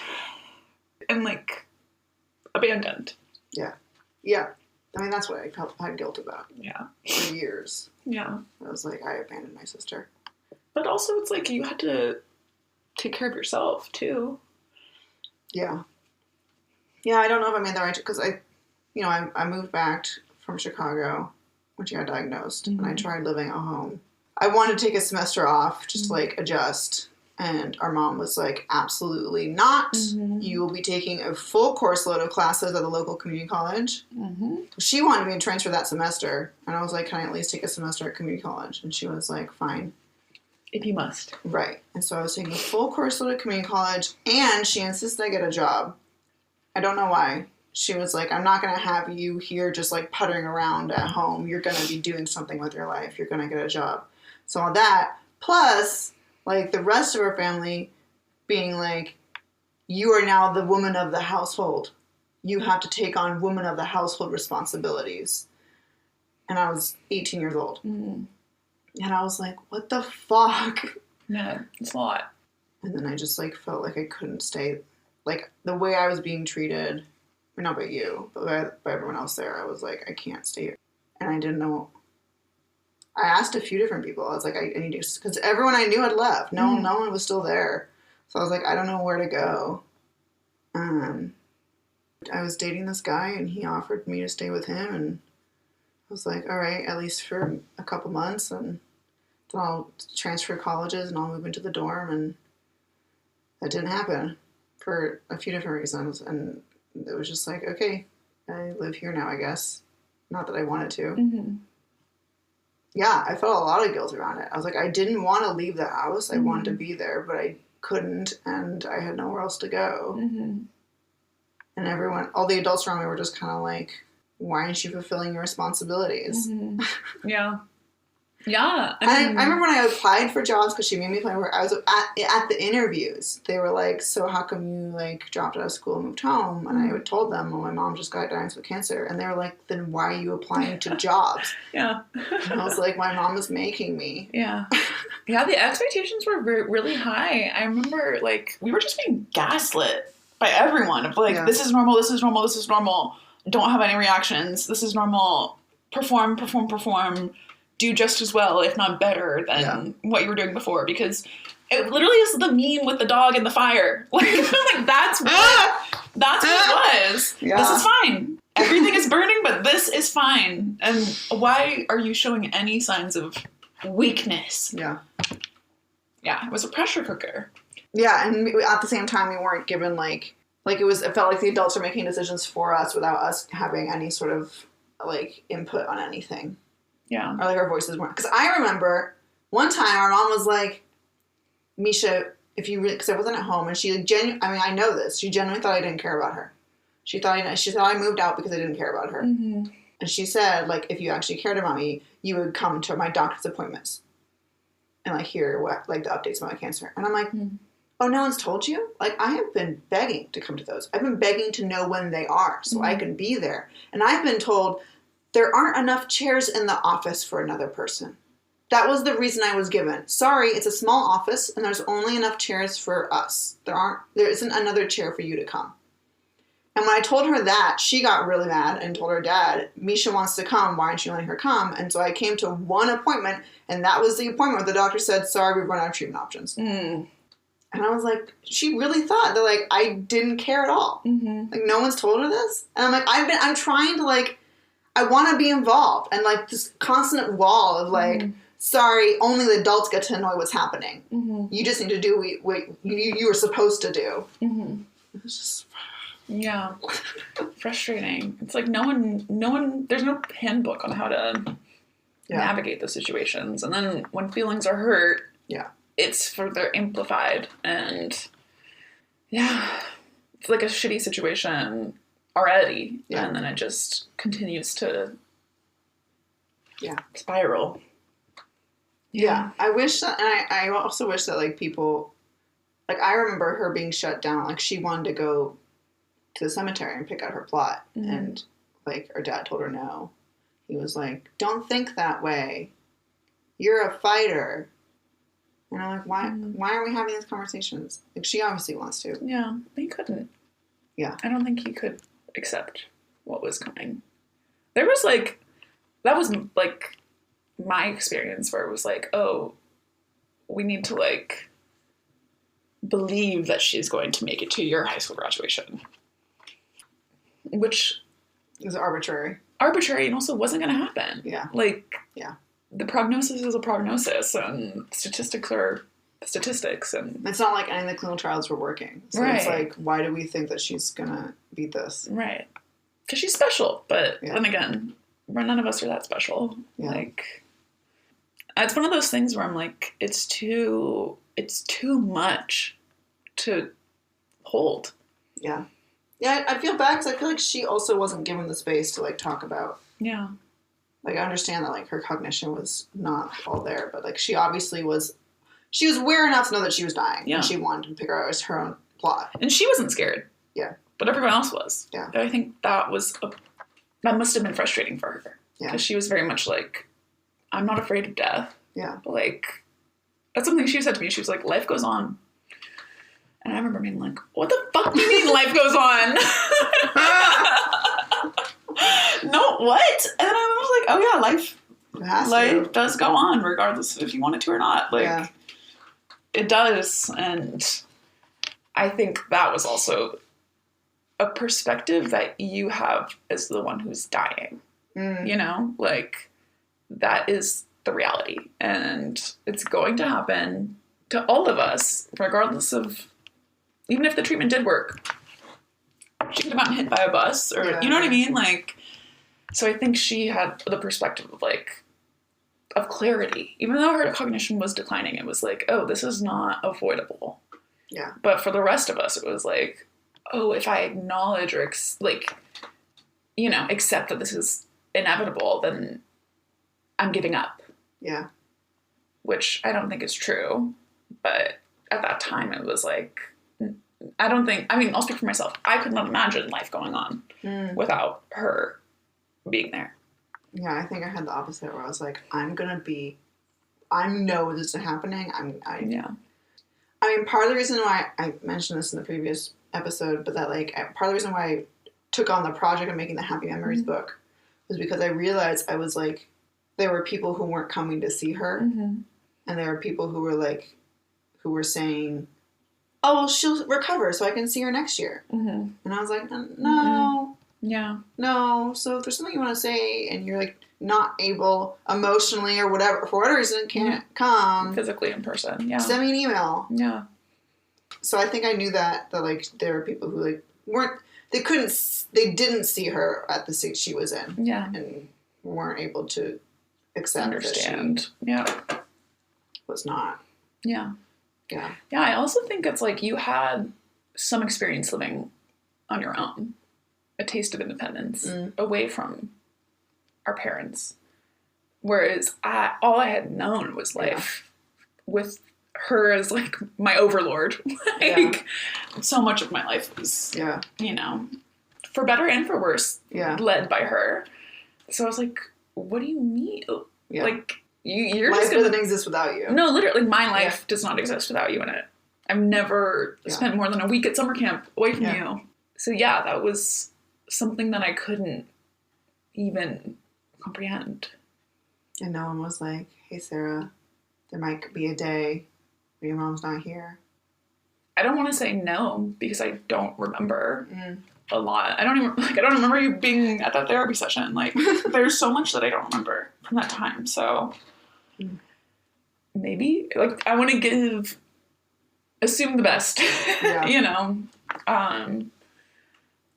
and, like, abandoned.
Yeah. I mean, that's what I had guilt about.
Yeah.
For years.
Yeah.
I was like, I abandoned my sister.
But also it's like you had to take care of yourself too.
Yeah. Yeah, I don't know if I made the right, because I moved back from Chicago when she got diagnosed, and I tried living at home. I wanted to take a semester off just to like adjust, and our mom was like, absolutely not. You will be taking a full course load of classes at the local community college. She wanted me to transfer that semester, and I was like, can I at least take a semester at community college? And she was like, fine.
If you must.
Right. And so I was taking a full course load at community college, and she insisted I get a job. I don't know why. She was like, I'm not going to have you here just like puttering around at home. You're going to be doing something with your life. You're going to get a job. So all that, plus like the rest of her family being like, you are now the woman of the household. You have to take on woman of the household responsibilities. And I was 18 years old. And I was like, what the fuck?
Yeah, it's a lot.
And then I just like felt like I couldn't stay. Like the way I was being treated, not by you, but by everyone else there, I was like, I can't stay here. And I didn't know. I asked a few different people. I was like, I need to, because everyone I knew had left. No one was still there. So I was like, I don't know where to go. I was dating this guy, and he offered me to stay with him, and I was like, all right, at least for a couple months, and then I'll transfer colleges, and I'll move into the dorm, and that didn't happen for a few different reasons, and it was just like, okay, I live here now, I guess. Not that I wanted to. Yeah, I felt a lot of guilt around it. I was like, I didn't want to leave the house. I wanted to be there, but I couldn't, and I had nowhere else to go. And everyone, all the adults around me were just kind of like, why aren't you fulfilling your responsibilities?
Yeah. Yeah.
I remember when I applied for jobs, because she made me apply for, I was at the interviews. They were like, so how come you like dropped out of school and moved home? And I told them, well, my mom just got diagnosed with cancer. And they were like, then why are you applying to jobs?
Yeah.
And I was like, my mom is making me.
Yeah. Yeah, the expectations were really high. I remember like we were just being gaslit by everyone of like, this is normal, this is normal, this is normal. Don't have any reactions. This is normal. Perform. Do just as well, if not better, than what you were doing before. Because it literally is the meme with the dog in the fire. Like that's what it was. Yeah. This is fine. Everything is burning, but this is fine. And why are you showing any signs of weakness? Yeah. Yeah, it was a pressure cooker.
Yeah, and at the same time, we weren't given it felt like the adults were making decisions for us without us having any sort of like input on anything. Yeah. Or like our voices weren't. Because I remember one time our mom was like, Misha, if you really, because I wasn't at home, and she I know this, she genuinely thought I didn't care about her. She thought I moved out because I didn't care about her. And she said, like, if you actually cared about me, you would come to my doctor's appointments and like hear what, like, the updates about my cancer. And I'm like, oh, no one's told you? Like, I have been begging to come to those. I've been begging to know when they are so I can be there. And I've been told there aren't enough chairs in the office for another person. That was the reason I was given. Sorry, it's a small office and there's only enough chairs for us. There isn't another chair for you to come. And when I told her that, she got really mad and told her dad, Misha wants to come, why aren't you letting her come? And so I came to one appointment, and that was the appointment where the doctor said, sorry, we've run out of treatment options. And I was like, she really thought that, like, I didn't care at all. Like, no one's told her this? And I'm like, I'm trying to, like, I want to be involved. And, like, this constant wall of, like, sorry, only the adults get to know what's happening. You just need to do what you were supposed to do. It was just...
Yeah. Frustrating. It's like no one, there's no handbook on how to navigate those situations. And then when feelings are hurt, it's further amplified. And it's like a shitty situation already. And then it just continues to spiral.
Yeah. I wish that, and I also wish that, like, people, like, I remember her being shut down. Like, she wanted to go to the cemetery and pick out her plot. And, like, her dad told her no. He was like, don't think that way. You're a fighter. And I'm like, why are we having these conversations? Like, she obviously wants to.
Yeah, he couldn't.
Yeah.
I don't think he could accept what was coming. There was, like, that was, like, my experience where it was like, oh, we need to, like, believe that she's going to make it to your high school graduation. Which
is arbitrary.
Arbitrary and also wasn't going to happen.
Yeah.
Like,
yeah.
The prognosis is a prognosis, and statistics are statistics. And
it's not like any of the clinical trials were working. So it's like, why do we think that she's going to beat this?
Right. Because she's special. But then again, none of us are that special. Yeah. Like, it's one of those things where I'm like, it's too much to hold.
Yeah. Yeah, I feel bad because I feel like she also wasn't given the space to, like, talk about.
Yeah.
Like, I understand that, like, her cognition was not all there, but, like, she obviously was... She was aware enough to know that she was dying. Yeah. And she wanted to figure out her own plot.
And she wasn't scared.
Yeah.
But everyone else was.
Yeah.
I think that must have been frustrating for her. Yeah. Because she was very much like, I'm not afraid of death.
Yeah.
But, like, that's something she said to me. She was like, life goes on. And I remember being like, what the fuck do you mean life goes on? No, what? And then I was like, oh yeah, life does go on regardless of if you want it to or not. Like, it does. And I think that was also a perspective that you have as the one who's dying. You know? Like, that is the reality. And it's going to happen to all of us, regardless of... Even if the treatment did work, she could have gotten hit by a bus, or you know what I mean? Like, so I think she had the perspective of, like, of clarity. Even though her cognition was declining, it was like, oh, this is not avoidable.
Yeah.
But for the rest of us, it was like, oh, if I acknowledge or accept that this is inevitable, then I'm giving up.
Yeah.
Which I don't think is true, but at that time it was like. I'll speak for myself. I could not imagine life going on without her being there.
Yeah, I think I had the opposite where I was like, I know this is happening.
Yeah.
I mean, part of the reason why I mentioned this in the previous episode, but that, like, part of the reason why I took on the project of making the Happy Memories book was because I realized I was like, there were people who weren't coming to see her. And there were people who were saying, oh, well, she'll recover so I can see her next year. And I was like, no.
Yeah.
No. So if there's something you want to say and you're, like, not able emotionally or whatever, for whatever reason, can't come.
Physically in person. Yeah.
Send me an email.
Yeah.
So I think I knew that like, there were people who, like, they didn't see her at the state she was in.
Yeah.
And weren't able to accept
understand.
That she was not.
Yeah.
Yeah.
Yeah, I also think it's like you had some experience living on your own. A taste of independence away from our parents. Whereas all I had known was life with her as, like, my overlord. So much of my life was, for better and for worse, led by her. So I was like, what do you mean? Yeah. Like, you're
life
just
doesn't exist without you.
No, literally, my life does not exist without you in it. I've never spent more than a week at summer camp away from you. So yeah, that was something that I couldn't even comprehend.
And no one was like, hey, Sarah, there might be a day where your mom's not here.
I don't want to say no because I don't remember a lot. I don't remember you being at that therapy session. Like, there's so much that I don't remember from that time. So maybe, like, I want to assume the best,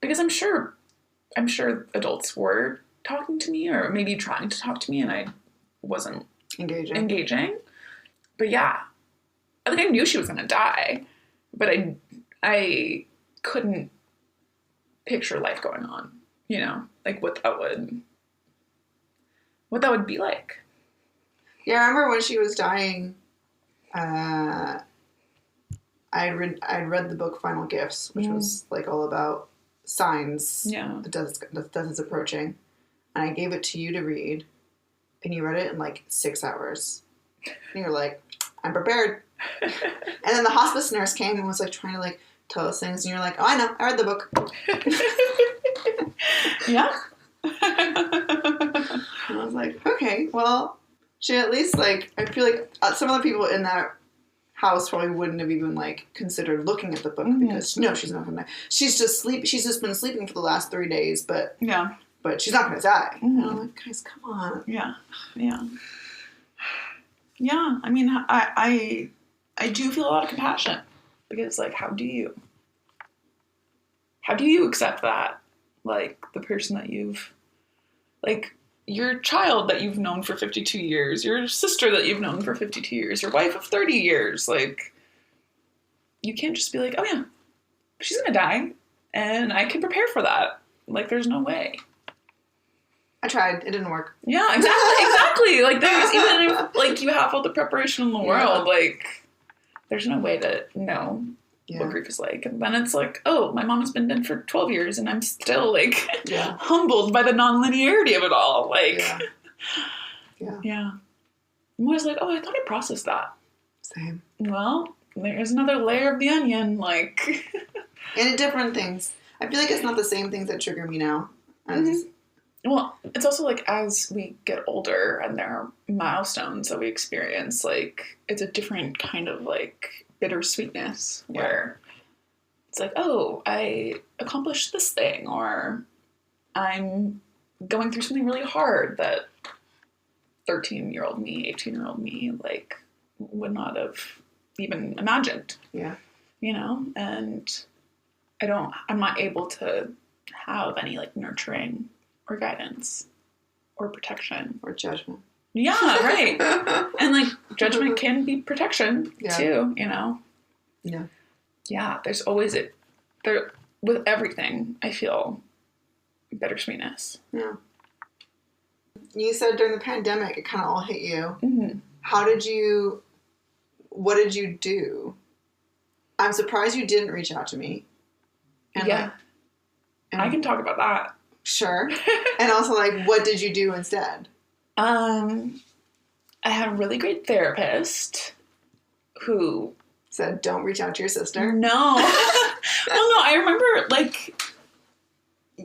because I'm sure adults were talking to me or maybe trying to talk to me and I wasn't engaging. But yeah, I think I knew she was going to die, but I couldn't picture life going on, like what that would be like.
Yeah, I remember when she was dying, I'd read the book Final Gifts, which was, like, all about signs that death is approaching. And I gave it to you to read, and you read it in, like, 6 hours. And you were like, I'm prepared. And then the hospice nurse came and was, like, trying to, like, tell us things, and you're like, oh, I know, I read the book.
Yeah.
And I was like, okay, well, she at least, like, I feel like some of the people in that House probably wouldn't have even, like, considered looking at the book because, no, she's not going to. She's just been sleeping for the last 3 days, but she's not going to die. And I'm like, guys, come on.
Yeah. I mean, I do feel a lot of compassion because, like, how do you accept that, like, the person that you've, like, your child that you've known for 52 years, your sister that you've known for 52 years, your wife of 30 years, like, you can't just be like, oh yeah, she's gonna die, and I can prepare for that. Like, there's no way.
I tried. It didn't work.
Yeah, exactly. Like, there's, even if, like, you have all the preparation in the world, like, there's no way to know what grief is like. And then it's like, oh, my mom has been dead for 12 years and I'm still, like, humbled by the non-linearity of it all. Like, yeah. I'm always like, oh, I thought I processed that.
Same.
Well, there's another layer of the onion, like.
And different things. I feel like it's not the same things that trigger me now.
Well, it's also, like, as we get older and there are milestones that we experience, like, it's a different kind of, like, bittersweetness where it's like, oh, I accomplished this thing, or I'm going through something really hard that 13-year-old me, 18-year-old me, like, would not have even imagined.
Yeah.
You know? And I'm not able to have any, like, nurturing or guidance or protection.
Or judgment.
Yeah, right. And, like, judgment can be protection, too, you know?
Yeah.
Yeah, there's always there, with everything, I feel bittersweetness.
Yeah. You said during the pandemic, it kind of all hit you.
Mm-hmm.
What did you do? I'm surprised you didn't reach out to me. And
I can talk about that.
Sure. And also, like, what did you do instead?
I had a really great therapist who
said, don't reach out to your sister.
No. Well, no, I remember, like,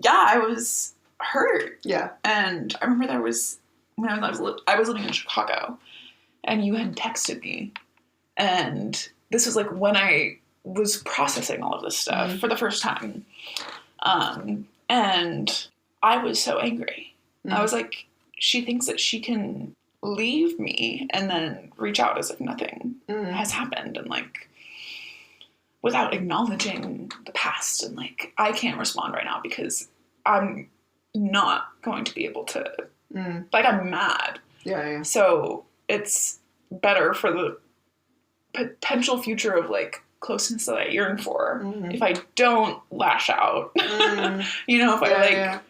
I was hurt.
Yeah.
And I remember when I was living in Chicago, and you had texted me, and this was, like, when I was processing all of this stuff for the first time. And I was so angry. I was like, she thinks that she can leave me and then reach out as if nothing has happened, and, like, without acknowledging the past, and, like, I can't respond right now because I'm not going to be able to, like, I'm mad.
Yeah.
So it's better for the potential future of, like, closeness that I yearn for if I don't lash out. You know, if
I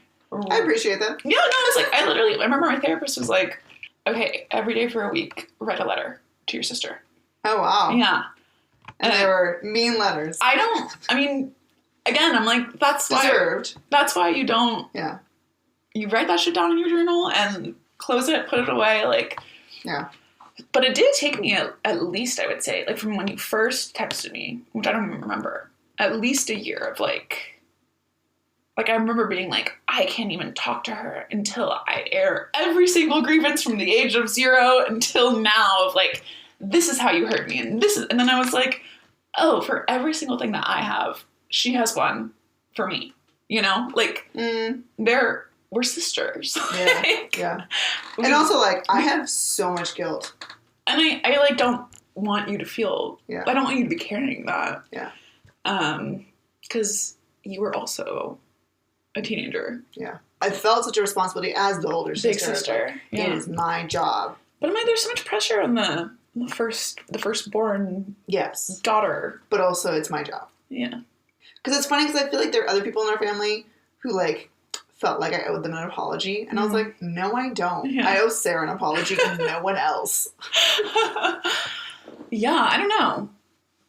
appreciate that.
Yeah, no, it's like, I remember my therapist was like, okay, every day for a week, write a letter to your sister.
Oh, wow.
Yeah.
And they were mean letters.
Again, I'm like, that's
deserved.
That's why you don't.
Yeah.
You write that shit down in your journal and close it, put it away, like.
Yeah.
But it did take me at least, I would say, like, from when you first texted me, which I don't even remember, at least a year of, like, I remember being like, I can't even talk to her until I air every single grievance from the age of 0 until now of, like, this is how you hurt me, and then I was like, oh, for every single thing that I have, she has one for me, you know? Like, we're sisters.
Yeah, yeah. And also, like, I have so much guilt.
And I like, don't want you to feel, I don't want you to be carrying that.
Yeah.
Because you were also a teenager.
Yeah. I felt such a responsibility as the older sister.
Big sister.
Like, it is my job.
But I'm like, there's so much pressure on the firstborn daughter.
But also, it's my job.
Yeah.
Because it's funny, because I feel like there are other people in our family who, like, felt like I owed them an apology. And I was like, no, I don't. Yeah. I owe Sarah an apology and no one else.
Yeah, I don't know.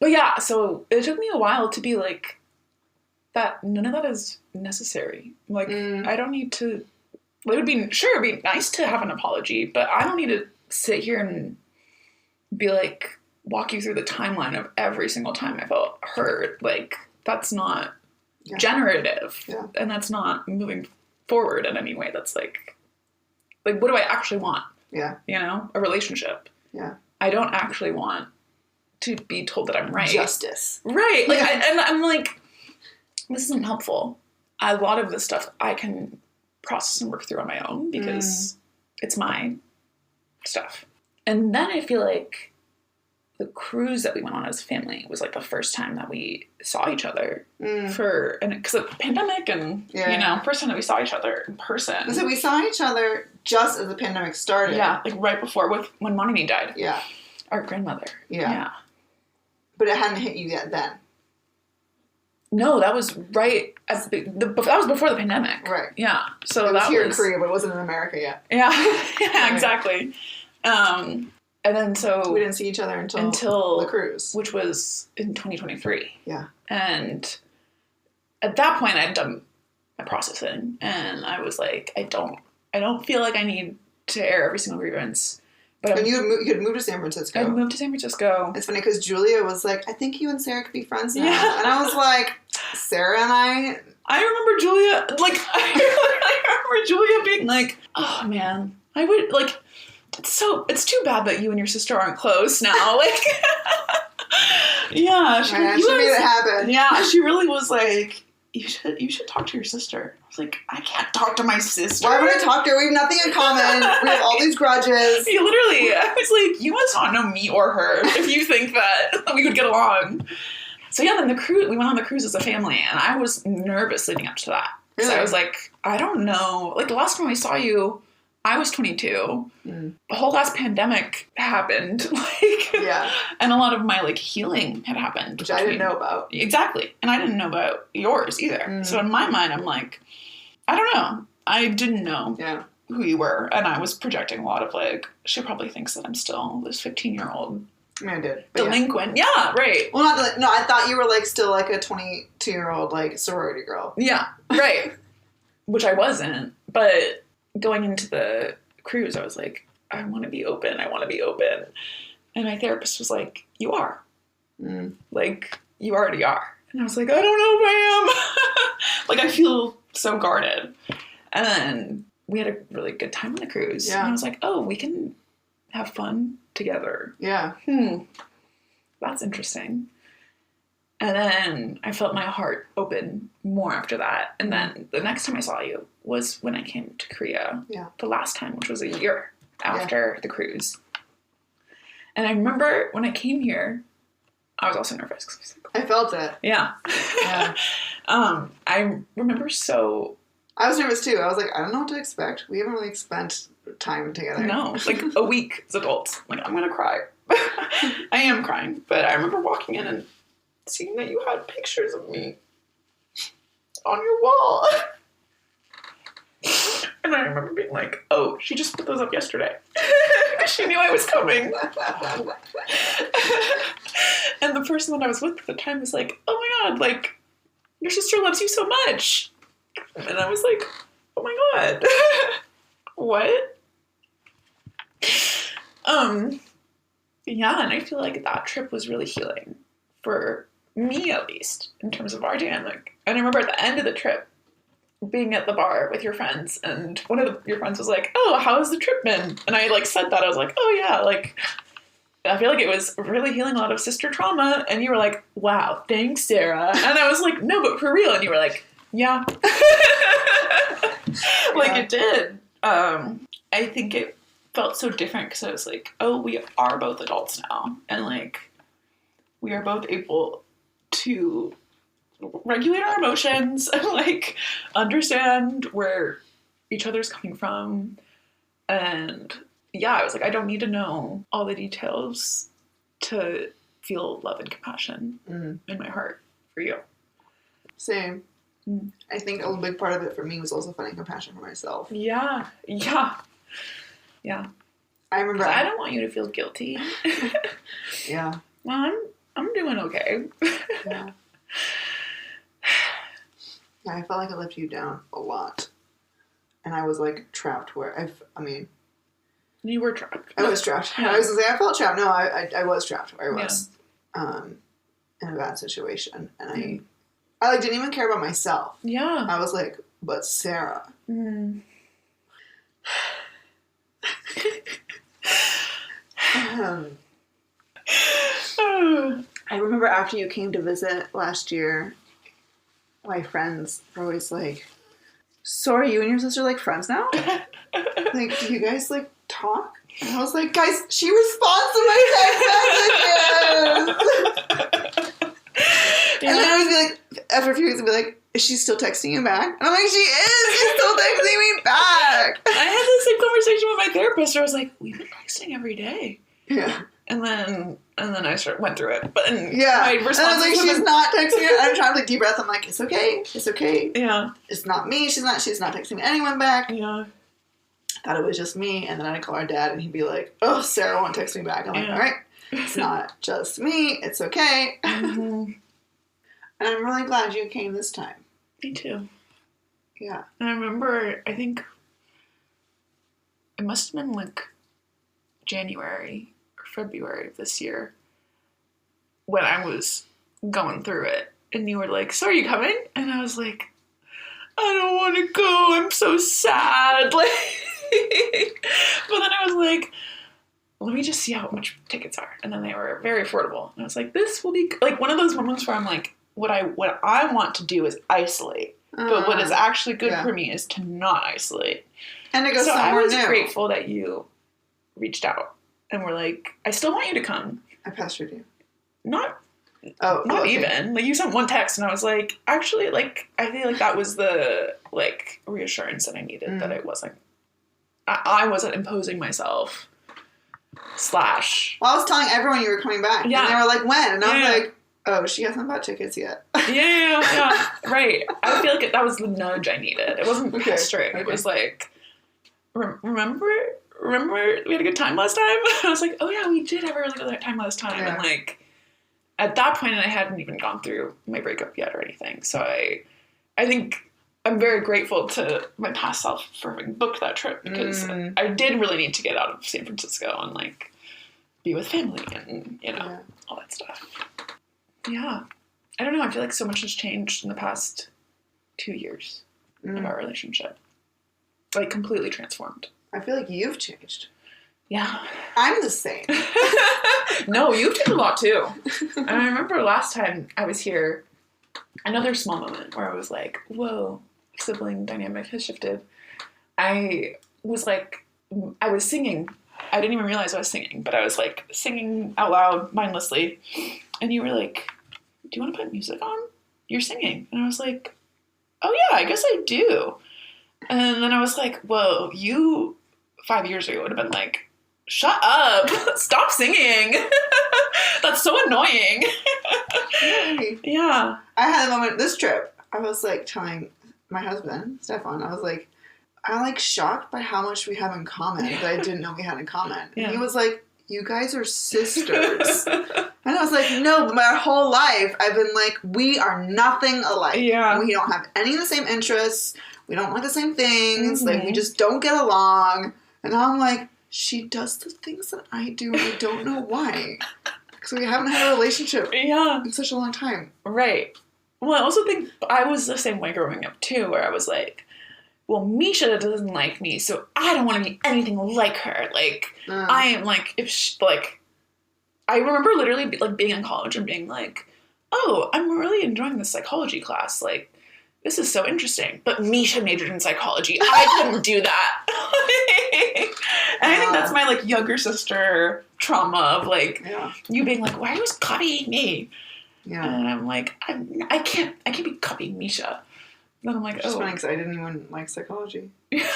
But yeah, so it took me a while to be like, that none of that is necessary. Like, I don't need to, it'd be nice to have an apology, but I don't need to sit here and be like, walk you through the timeline of every single time I felt hurt. Like, that's not generative. Yeah. And that's not moving forward in any way. That's like, what do I actually want?
Yeah.
You know? A relationship.
Yeah.
I don't actually want to be told that I'm right.
Justice.
Right. Like, I'm like, this isn't helpful. A lot of this stuff I can process and work through on my own because it's my stuff. And then I feel like the cruise that we went on as a family was like the first time that we saw each other because of the pandemic and, first time that we saw each other in person.
So we saw each other just as the pandemic started.
Yeah, like right before when Monini died.
Yeah.
Our grandmother.
Yeah. But it hadn't hit you yet then.
No, that was right at that was before the pandemic.
Right.
Yeah. So
it was here in Korea, but it wasn't in America yet.
Yeah. Yeah, exactly. And then
we didn't see each other until the cruise,
which was in 2023.
Yeah.
And at that point, I'd done my processing, and I was like, I don't feel like I need to air every single grievance. But
and you had moved to San Francisco.
I'd moved to San Francisco.
It's funny because Julia was like, I think you and Sarah could be friends now. Yeah. And I was like, Sarah and I
remember Julia, like, I remember Julia being like, oh man, I would, like, it's too bad that you and your sister aren't close now. Like, yeah.
She made it happen.
Yeah, she really was like, you should talk to your sister. I was like, I can't talk to my sister.
Why would I talk to her? We have nothing in common. We have all these grudges.
Yeah, literally. I was like, you must not know me or her if you think that we would get along. So yeah, then we went on the cruise as a family, and I was nervous leading up to that. Really? So I was like, I don't know. Like, the last time I saw you, I was 22. The whole last pandemic happened. And a lot of my, like, healing had happened.
Which I didn't know about.
Exactly. And I didn't know about yours either. So in my mind, I'm like, I don't know. I didn't know who you were. And I was projecting a lot of, like, she probably thinks that I'm still this 15-year-old.
I mean, I did.
Delinquent. Yeah, right.
Well, I thought you were, like, still, like, a 22-year-old, like, sorority girl.
Yeah, right. Which I wasn't. But going into the cruise, I was like, I want to be open. And my therapist was like, you are. Like, you already are. And I was like, I don't know if I am. Like, I feel so guarded. And then we had a really good time on the cruise. Yeah. And I was like, oh, we can have fun together.
Yeah.
That's interesting. And then I felt my heart open more after that. And then the next time I saw you was when I came to Korea.
Yeah.
The last time, which was a year after the cruise. And I remember when I came here, I was also nervous.
I felt it.
Yeah.
Yeah.
I remember
I was nervous too. I was like, I don't know what to expect. We haven't really spent time together.
No, like a week as adults. Like, I'm going to cry. I am crying. But I remember walking in and seeing that you had pictures of me on your wall. And I remember being like, oh, she just put those up yesterday. She knew I was coming. And the person that I was with at the time was like, oh my God, like, your sister loves you so much. And I was like, oh my God. What? Yeah, and I feel like that trip was really healing for me, at least, in terms of our dynamic. And I remember at the end of the trip, being at the bar with your friends, and one of your friends was like, oh, how's the trip been? And I, like, said that. I was like, oh, yeah, like, I feel like it was really healing a lot of sister trauma. And you were like, wow, thanks, Sarah. And I was like, no, but for real. And you were like, yeah. Like, it did. I think it felt so different because I was like, oh, we are both adults now. And, like, we are both able to regulate our emotions and, like, understand where each other's coming from. And yeah, I was like, I don't need to know all the details to feel love and compassion in my heart for you.
Same. I think a big part of it for me was also finding compassion for myself.
Yeah.
I remember
I don't want you to feel guilty.
Yeah.
Well, I'm doing okay.
Yeah. Yeah, I felt like I let you down a lot. And I was, like, trapped where
you were trapped.
I was trapped.
Yeah.
I was going to say I felt trapped. No, I was trapped where I was in a bad situation. And I like, didn't even care about myself.
Yeah.
I was like, but Sarah. I remember after you came to visit last year, my friends were always like, so are you and your sister like friends now? Like, do you guys like talk? And I was like, guys, she responds to my text messages. And then I would be like, after a few weeks, I'd be like, is she still texting you back? And I'm like, she is. She's still texting me back.
I had the same conversation with my therapist where I was like, we've been texting every day.
Yeah.
And then I went through it. But
yeah.
My
response and I was like, she's not texting me. I'm trying to like deep breath. I'm like, it's okay. It's okay.
Yeah.
It's not me. She's not texting anyone back.
Yeah.
I thought it was just me. And then I'd call our dad and he'd be like, oh, Sarah won't text me back. I'm like, all right. It's not just me. It's okay.
Mm-hmm.
And I'm really glad you came this time.
Me too.
Yeah.
And I remember, I think it must have been like January or February of this year when I was going through it. And you were like, so are you coming? And I was like, I don't want to go. I'm so sad. Like, but then I was like, let me just see how much tickets are. And then they were very affordable. And I was like, this will be like one of those moments where I'm like, what I want to do is isolate. But what is actually good for me is to not isolate.
And to go somewhere new.
I was grateful that you reached out and were like, I still want you to come.
I pestered you.
Not even. Like, you sent one text and I was like, actually, like, I feel like that was the, like, reassurance that I needed, that it wasn't, I wasn't imposing myself. Well,
I was telling everyone you were coming back. Yeah. And they were like, when? And I was like, oh, she hasn't bought tickets yet.
Yeah. Right. I feel like that was the nudge I needed. It wasn't pestering. Okay. It was like, remember we had a good time last time? I was like, oh yeah, we did have a really good time last time. Yeah. And like, at that point, I hadn't even gone through my breakup yet or anything. So I think I'm very grateful to my past self for having booked that trip, because I did really need to get out of San Francisco and like be with family and, all that stuff. Yeah. I don't know. I feel like so much has changed in the past 2 years of our relationship. Like, completely transformed.
I feel like you've changed.
Yeah.
I'm the same.
No, you've changed a lot, too. And I remember last time I was here, another small moment where I was like, whoa, sibling dynamic has shifted. I was singing. I didn't even realize I was singing, but I was like singing out loud mindlessly. And you were like, do you want to put music on? You're singing. And I was like, oh yeah, I guess I do. And then I was like, whoa, you 5 years ago would have been like, shut up, stop singing. That's so annoying. Yeah.
I had a moment this trip. I was like telling my husband, Stefan, I was like, I'm like shocked by how much we have in common that I didn't know we had in common. Yeah. And he was like, you guys are sisters. And I was like, no, but my whole life I've been like, we are nothing alike. Yeah. We don't have any of the same interests. We don't like the same things. Mm-hmm. Like, we just don't get along. And now I'm like, she does the things that I do and I don't know why. Because we haven't had a relationship in such a long time.
Right. Well, I also think I was the same way growing up too, where I was like, well, Misha doesn't like me, so I don't want to be anything like her. Like, I am like, if she, like, I remember literally being in college and being like, oh, I'm really enjoying this psychology class. Like, this is so interesting. But Misha majored in psychology. I couldn't do that. And I think that's my, like, younger sister trauma of, like, you being like, why are you copying me? Yeah. And I'm like, I can't be copying Misha. Then I'm like,
it's funny because I didn't even like psychology. Yeah.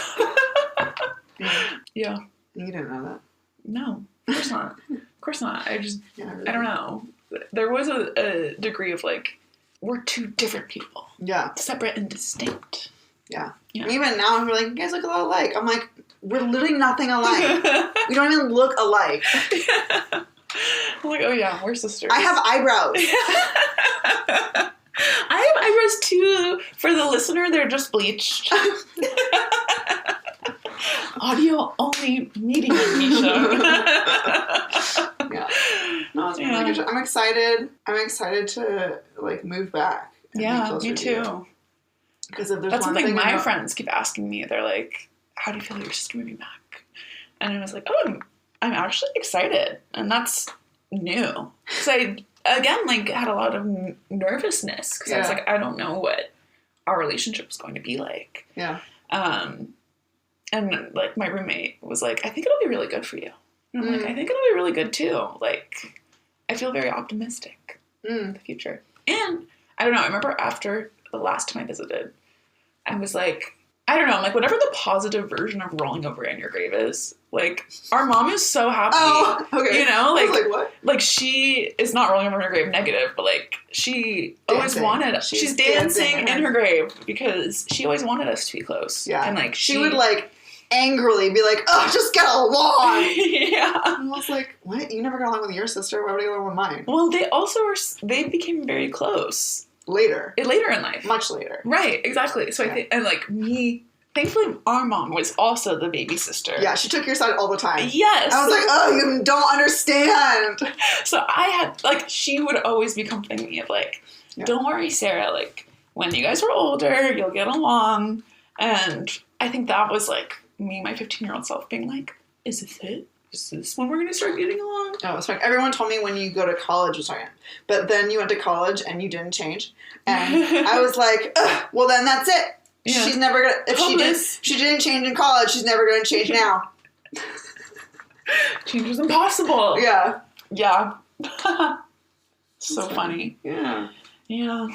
You
didn't know that.
No, of course not. Of course not. I just, I don't know. There was a degree of like, we're two different people. Yeah. Separate and distinct.
Yeah. And even now, we're like, you guys look a lot alike. I'm like, we're literally nothing alike. We don't even look alike.
Yeah. I'm like, oh yeah, we're sisters.
I have eyebrows.
I have eyebrows too. For the listener, they're just bleached. Audio only medium, Misha.
Yeah. No, it's really good. I'm excited. I'm excited to like move back.
Yeah, me too.
Because if there's
that's
one
something
thing
my friends keep asking me. They're like, "How do you feel your sister moving back?" And I was like, "Oh, I'm actually excited," and that's new. Because I, again, like, had a lot of nervousness. Because I was like, I don't know what our relationship was going to be like.
Yeah.
And, like, my roommate was like, I think it'll be really good for you. And I'm like, I think it'll be really good, too. Like, I feel very optimistic in the future. And, I don't know, I remember after the last time I visited, I was like, I don't know, like, whatever the positive version of rolling over in your grave is, like, our mom is so happy.
Oh, okay.
You know? Like,
what?
Like, she is not rolling over in her grave negative, but, like, she always wanted... She's dancing in her grave because she always wanted us to be close.
Yeah.
And, like,
she would, like, angrily be like, oh, just get along!
Yeah.
And I was like, what? You never got along with your sister? Why would I get along with mine?
Well, they also were... They became very close.
Later.
Later in life.
Much later.
Right, exactly. So I think... And, like, me... Thankfully, our mom was also the baby sister.
Yeah, she took your side all the time.
Yes.
I was like, oh, you don't understand.
So I had, like, she would always be comforting me of, like, don't worry, Sarah, like, when you guys are older, you'll get along. And I think that was, like, me, my 15-year-old self being like, is this it? Is this when we're going to start getting along?
Oh, it's fine. Everyone told me when you go to college, but then you went to college and you didn't change. And I was like, well, then that's it. Yeah. She's never gonna. If she didn't change in college, she's never gonna change now.
Change is impossible.
Yeah.
Yeah. So funny.
Yeah.
Yeah.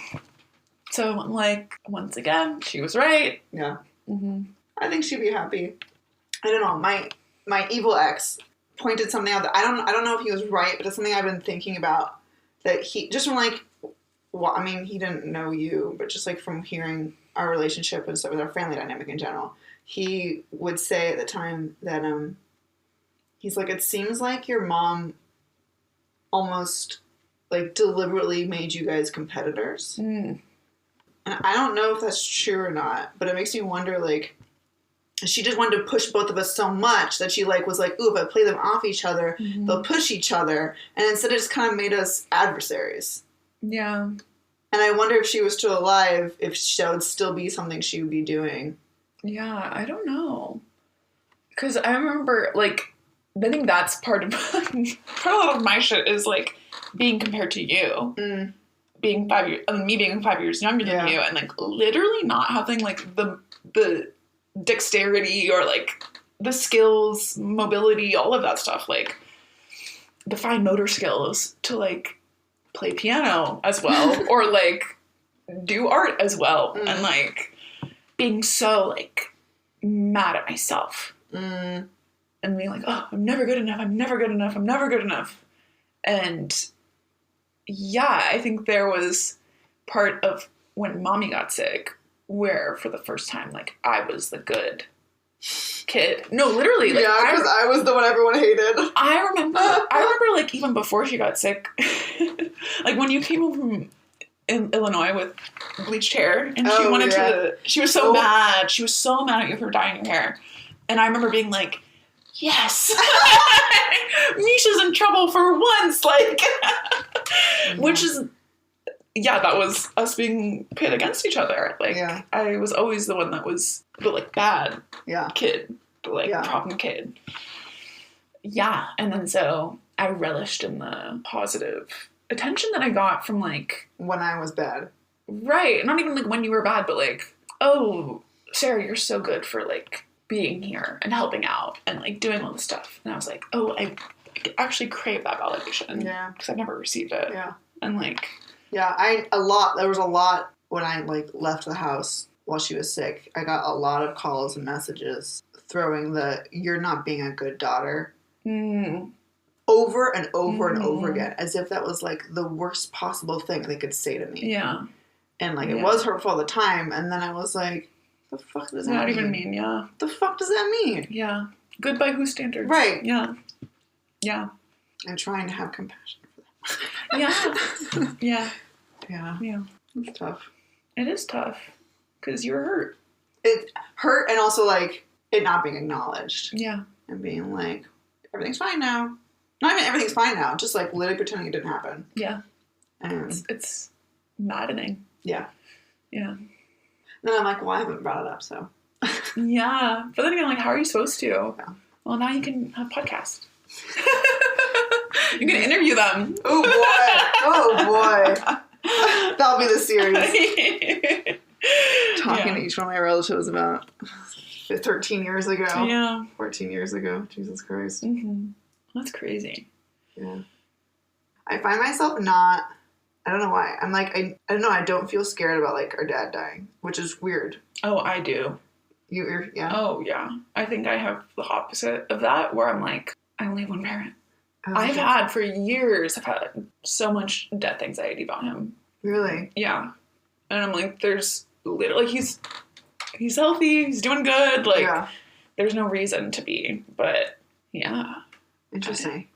So I'm like, once again, she was right.
Yeah.
Mm-hmm.
I think she'd be happy. I don't know. My evil ex pointed something out that I don't know if he was right, but it's something I've been thinking about. That he just from like, well, I mean, he didn't know you, but just like from hearing our relationship and stuff with our family dynamic in general, he would say at the time that he's like, it seems like your mom almost like deliberately made you guys competitors. And I don't know if that's true or not, but it makes me wonder, like, she just wanted to push both of us so much that she like was like, ooh, if I play them off each other, they'll push each other, and instead it just kind of made us adversaries.
Yeah.
And I wonder if she was still alive, if that would still be something she would be doing.
Yeah, I don't know. Because I remember, like, I think that's part of a lot of my shit is, like, being compared to you. Being 5 years, me being 5 years younger than you, and, like, literally not having, like, the dexterity or, like, the skills, mobility, all of that stuff, like, the fine motor skills to, like, play piano as well, or, like, do art as well, and, like, being so, like, mad at myself, and being like, oh, I'm never good enough, I'm never good enough, I'm never good enough, and, yeah, I think there was part of when Mommy got sick, where, for the first time, like, I was the good kid. No, literally. Like,
yeah, because I was the one everyone hated.
I remember, like, even before she got sick, like, when you came home from Illinois with bleached hair, and she wanted to, she was so mad. She was so mad at you for dyeing your hair. And I remember being like, yes! Misha's in trouble for once! Like, which is, yeah, that was us being pit against each other. Like, I was always the one that was the, like, bad kid. The, like, problem kid. Yeah, and then so I relished in the positive attention that I got from, like...
When I was bad.
Right. Not even, like, when you were bad, but, like, oh, Sarah, you're so good for, like, being here and helping out and, like, doing all this stuff. And I was like, oh, I actually crave that validation.
Yeah.
Because I've never received it.
Yeah.
And, like...
Yeah, there was a lot when I, like, left the house while she was sick. I got a lot of calls and messages throwing the, you're not being a good daughter. Over and over and over again, as if that was, like, the worst possible thing they could say to me.
Yeah.
And, like, it was hurtful at the time, and then I was like, the fuck does that mean?
Not even mean, yeah.
The fuck does that mean?
Yeah. Good by whose standards?
Right.
Yeah. Yeah.
I'm trying to have compassion for them.
Yeah. Yeah.
Yeah.
Yeah.
It's tough.
It is tough. Because you're hurt.
It hurt, and also, like, it not being acknowledged.
Yeah.
And being like, everything's fine now. Not even everything's fine now. Just, like, literally pretending it didn't happen.
Yeah.
And
it's maddening.
Yeah.
Yeah.
Then I'm like, well, I haven't brought it up, so.
Yeah. But then again, like, how are you supposed to?
Yeah.
Well, now you can have podcasts. You can interview them.
Oh boy. Oh boy. That'll be the series. Talking to each one of my relatives about 13 years ago.
Yeah.
14 years ago. Jesus Christ.
Mm-hmm. That's crazy.
Yeah. I find myself not, I don't know why. I'm like, I don't know, I don't feel scared about like our dad dying, which is weird.
Oh, I do.
Yeah?
Oh, yeah. I think I have the opposite of that, where I'm like, I only have one parent.
Oh,
I've had for years, I've had so much death anxiety about him.
Really?
Yeah. And I'm like, there's literally, he's healthy, he's doing good, like, there's no reason to be, but yeah.
Interesting.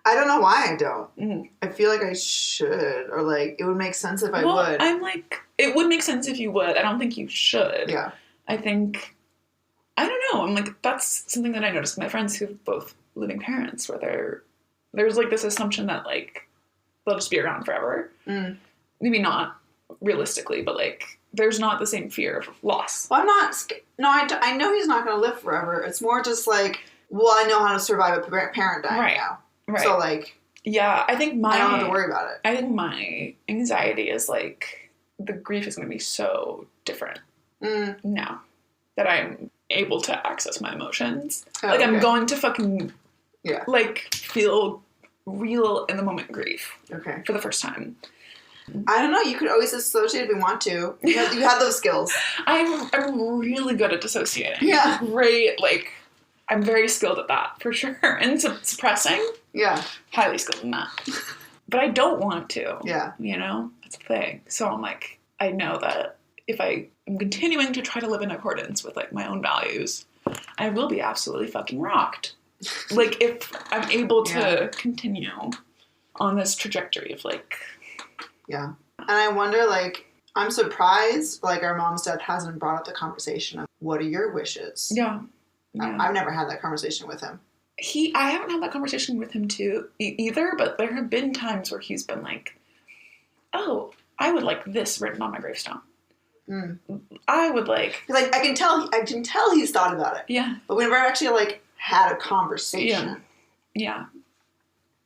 I don't know why I don't. Mm. I feel like I should, or like, it would make sense if I would.
I'm like, it would make sense if you would. I don't think you should.
Yeah.
I think, I don't know, I'm like, that's something that I noticed with my friends who have both living parents, where there's like this assumption that like, they'll just be around forever. Mm. Maybe not realistically, but like, there's not the same fear of loss.
Well, I'm not, no, I know he's not going to live forever. It's more just like, well, I know how to survive a parent dying now. Right. So like,
yeah, I don't
have to worry about it.
I think my anxiety is like, the grief is going to be so different now that I'm able to access my emotions. Oh, like, I'm going to fucking, like, feel real in the moment grief. Okay. For the first time.
I don't know. You could always dissociate if you want to. You have those skills.
I'm really good at dissociating.
Yeah.
Great. Like, I'm very skilled at that, for sure. And suppressing.
Yeah.
Highly skilled in that. But I don't want to.
Yeah.
You know? That's the thing. So I'm like, I know that if I am continuing to try to live in accordance with, like, my own values, I will be absolutely fucking rocked. Like, if I'm able to continue on this trajectory of, like...
Yeah. And I wonder, like, I'm surprised, like, our mom's death hasn't brought up the conversation of, what are your wishes?
Yeah.
I've never had that conversation with him.
I haven't had that conversation with him, too, either, but there have been times where he's been like, oh, I would like this written on my gravestone. Mm. I would like...
Like, I can tell he's thought about it.
Yeah.
But we never actually, like, had a conversation.
Yeah.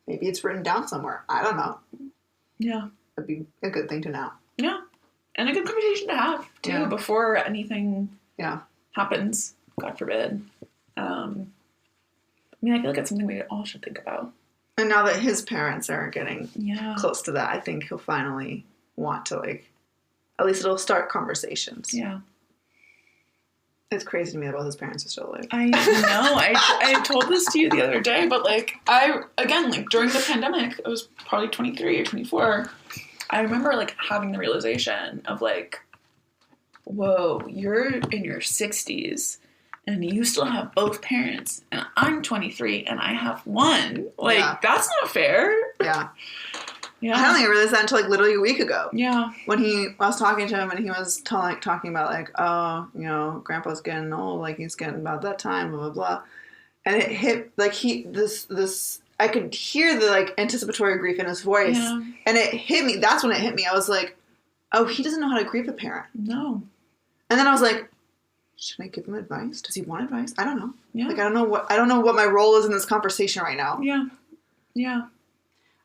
Maybe it's written down somewhere. I don't know.
Yeah.
That'd be a good thing to know.
Yeah. And a good conversation to have, too, before anything happens. God forbid. I mean, I feel like it's something we all should think about.
And now that his parents are getting close to that, I think he'll finally want to, like, at least it'll start conversations.
Yeah.
It's crazy to me that both his parents are still alive.
I know. I told this to you the other day, but, like, during the pandemic, I was probably 23 or 24. I remember, like, having the realization of, like, whoa, you're in your 60s and you still have both parents, and I'm 23 and I have one. Like, that's not fair.
Yeah. Yeah. I don't think I realized that until, like, literally a week ago.
Yeah.
When I was talking to him and he was talking about, like, oh, you know, Grandpa's getting old, like, he's getting about that time, blah, blah, blah. And it hit, like, I could hear the, like, anticipatory grief in his voice. Yeah. And it hit me. That's when it hit me. I was like, oh, he doesn't know how to grieve a parent.
No.
And then I was like, should I give him advice? Does he want advice? I don't know.
Yeah.
Like, I don't know what my role is in this conversation right now.
Yeah. Yeah.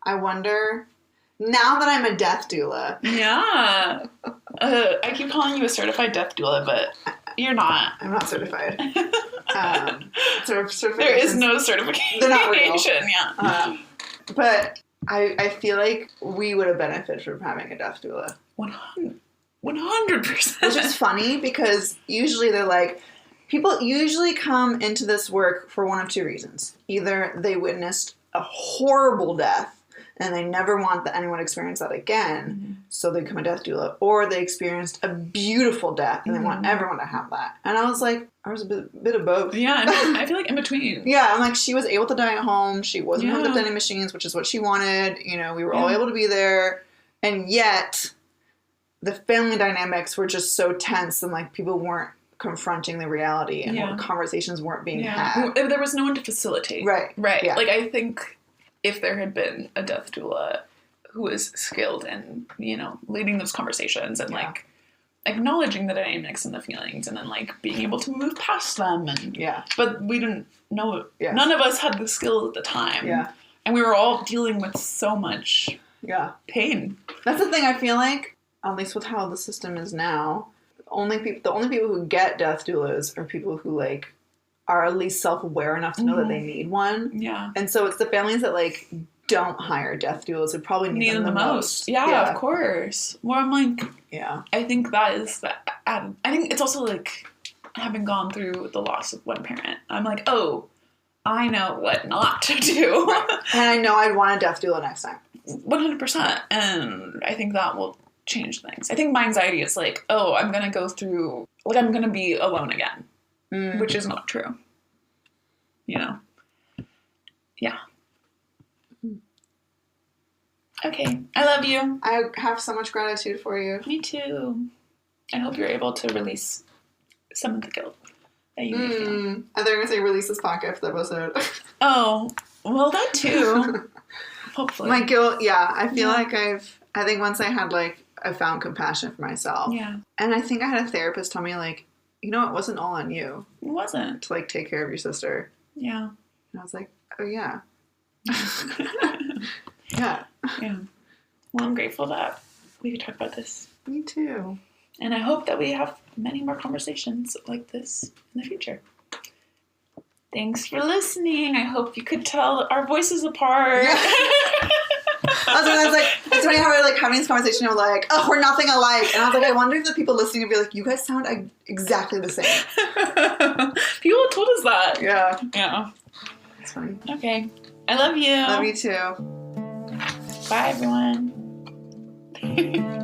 I wonder, now that I'm a death doula.
Yeah. I keep calling you a certified death doula, but you're not.
I'm not certified.
There is no certification.
They're not real.
Yeah.
But I feel like we would have benefited from having a death doula.
100%.
Which is funny because usually they're like, people usually come into this work for one of two reasons. Either they witnessed a horrible death and they never want anyone to experience that again, so they become a death doula, or they experienced a beautiful death and they want everyone to have that. And I was like, I was a bit of both.
Yeah, I feel like in between.
Yeah, I'm like, she was able to die at home. She wasn't hooked up to any machines, which is what she wanted. You know, we were all able to be there. And yet, the family dynamics were just so tense and, like, people weren't confronting the reality and conversations weren't being had.
There was no one to facilitate.
Right.
Yeah. Like, I think if there had been a death doula who was skilled in, you know, leading those conversations and, like, acknowledging the dynamics and the feelings and then, like, being able to move past them. And but we didn't know. Yeah. None of us had the skills at the time.
Yeah.
And we were all dealing with so much pain.
That's the thing. I feel like, at least with how the system is now, the only people who get death doulas are people who like are at least self-aware enough to know that they need one.
Yeah.
And so it's the families that like don't hire death doulas who probably need them the most.
Yeah, of course. Well, I'm like, I think that is I think it's also like having gone through the loss of one parent. I'm like, oh, I know what not to do.
Right. And I know I'd want a death doula next time.
100%. And I think that will change things. I think my anxiety is like, oh, I'm going to go through, like, I'm going to be alone again, which is not true. You know? Yeah. Okay. I love you.
I have so much gratitude for you.
Me too. I hope you're able to release some of the guilt that you may feel.
I thought you were going to say release this podcast episode.
Oh, well, that too. Hopefully.
My guilt, I feel like I think once I found compassion for myself.
Yeah.
And I think I had a therapist tell me, like, you know, it wasn't all on you.
It wasn't.
To, like, take care of your sister.
Yeah.
And I was like, oh, yeah. Yeah.
Yeah. Well, I'm grateful that we could talk about this.
Me too.
And I hope that we have many more conversations like this in the future. Thanks for listening. I hope you could tell our voices apart.
Yeah. I was like, it's funny how we're like having this conversation of like, oh, we're nothing alike. And I was like, I wonder if the people listening would be like, you guys sound exactly the same.
People told us that.
Yeah.
Yeah.
It's funny.
Okay. I love you.
Love you too.
Bye, everyone.
Bye.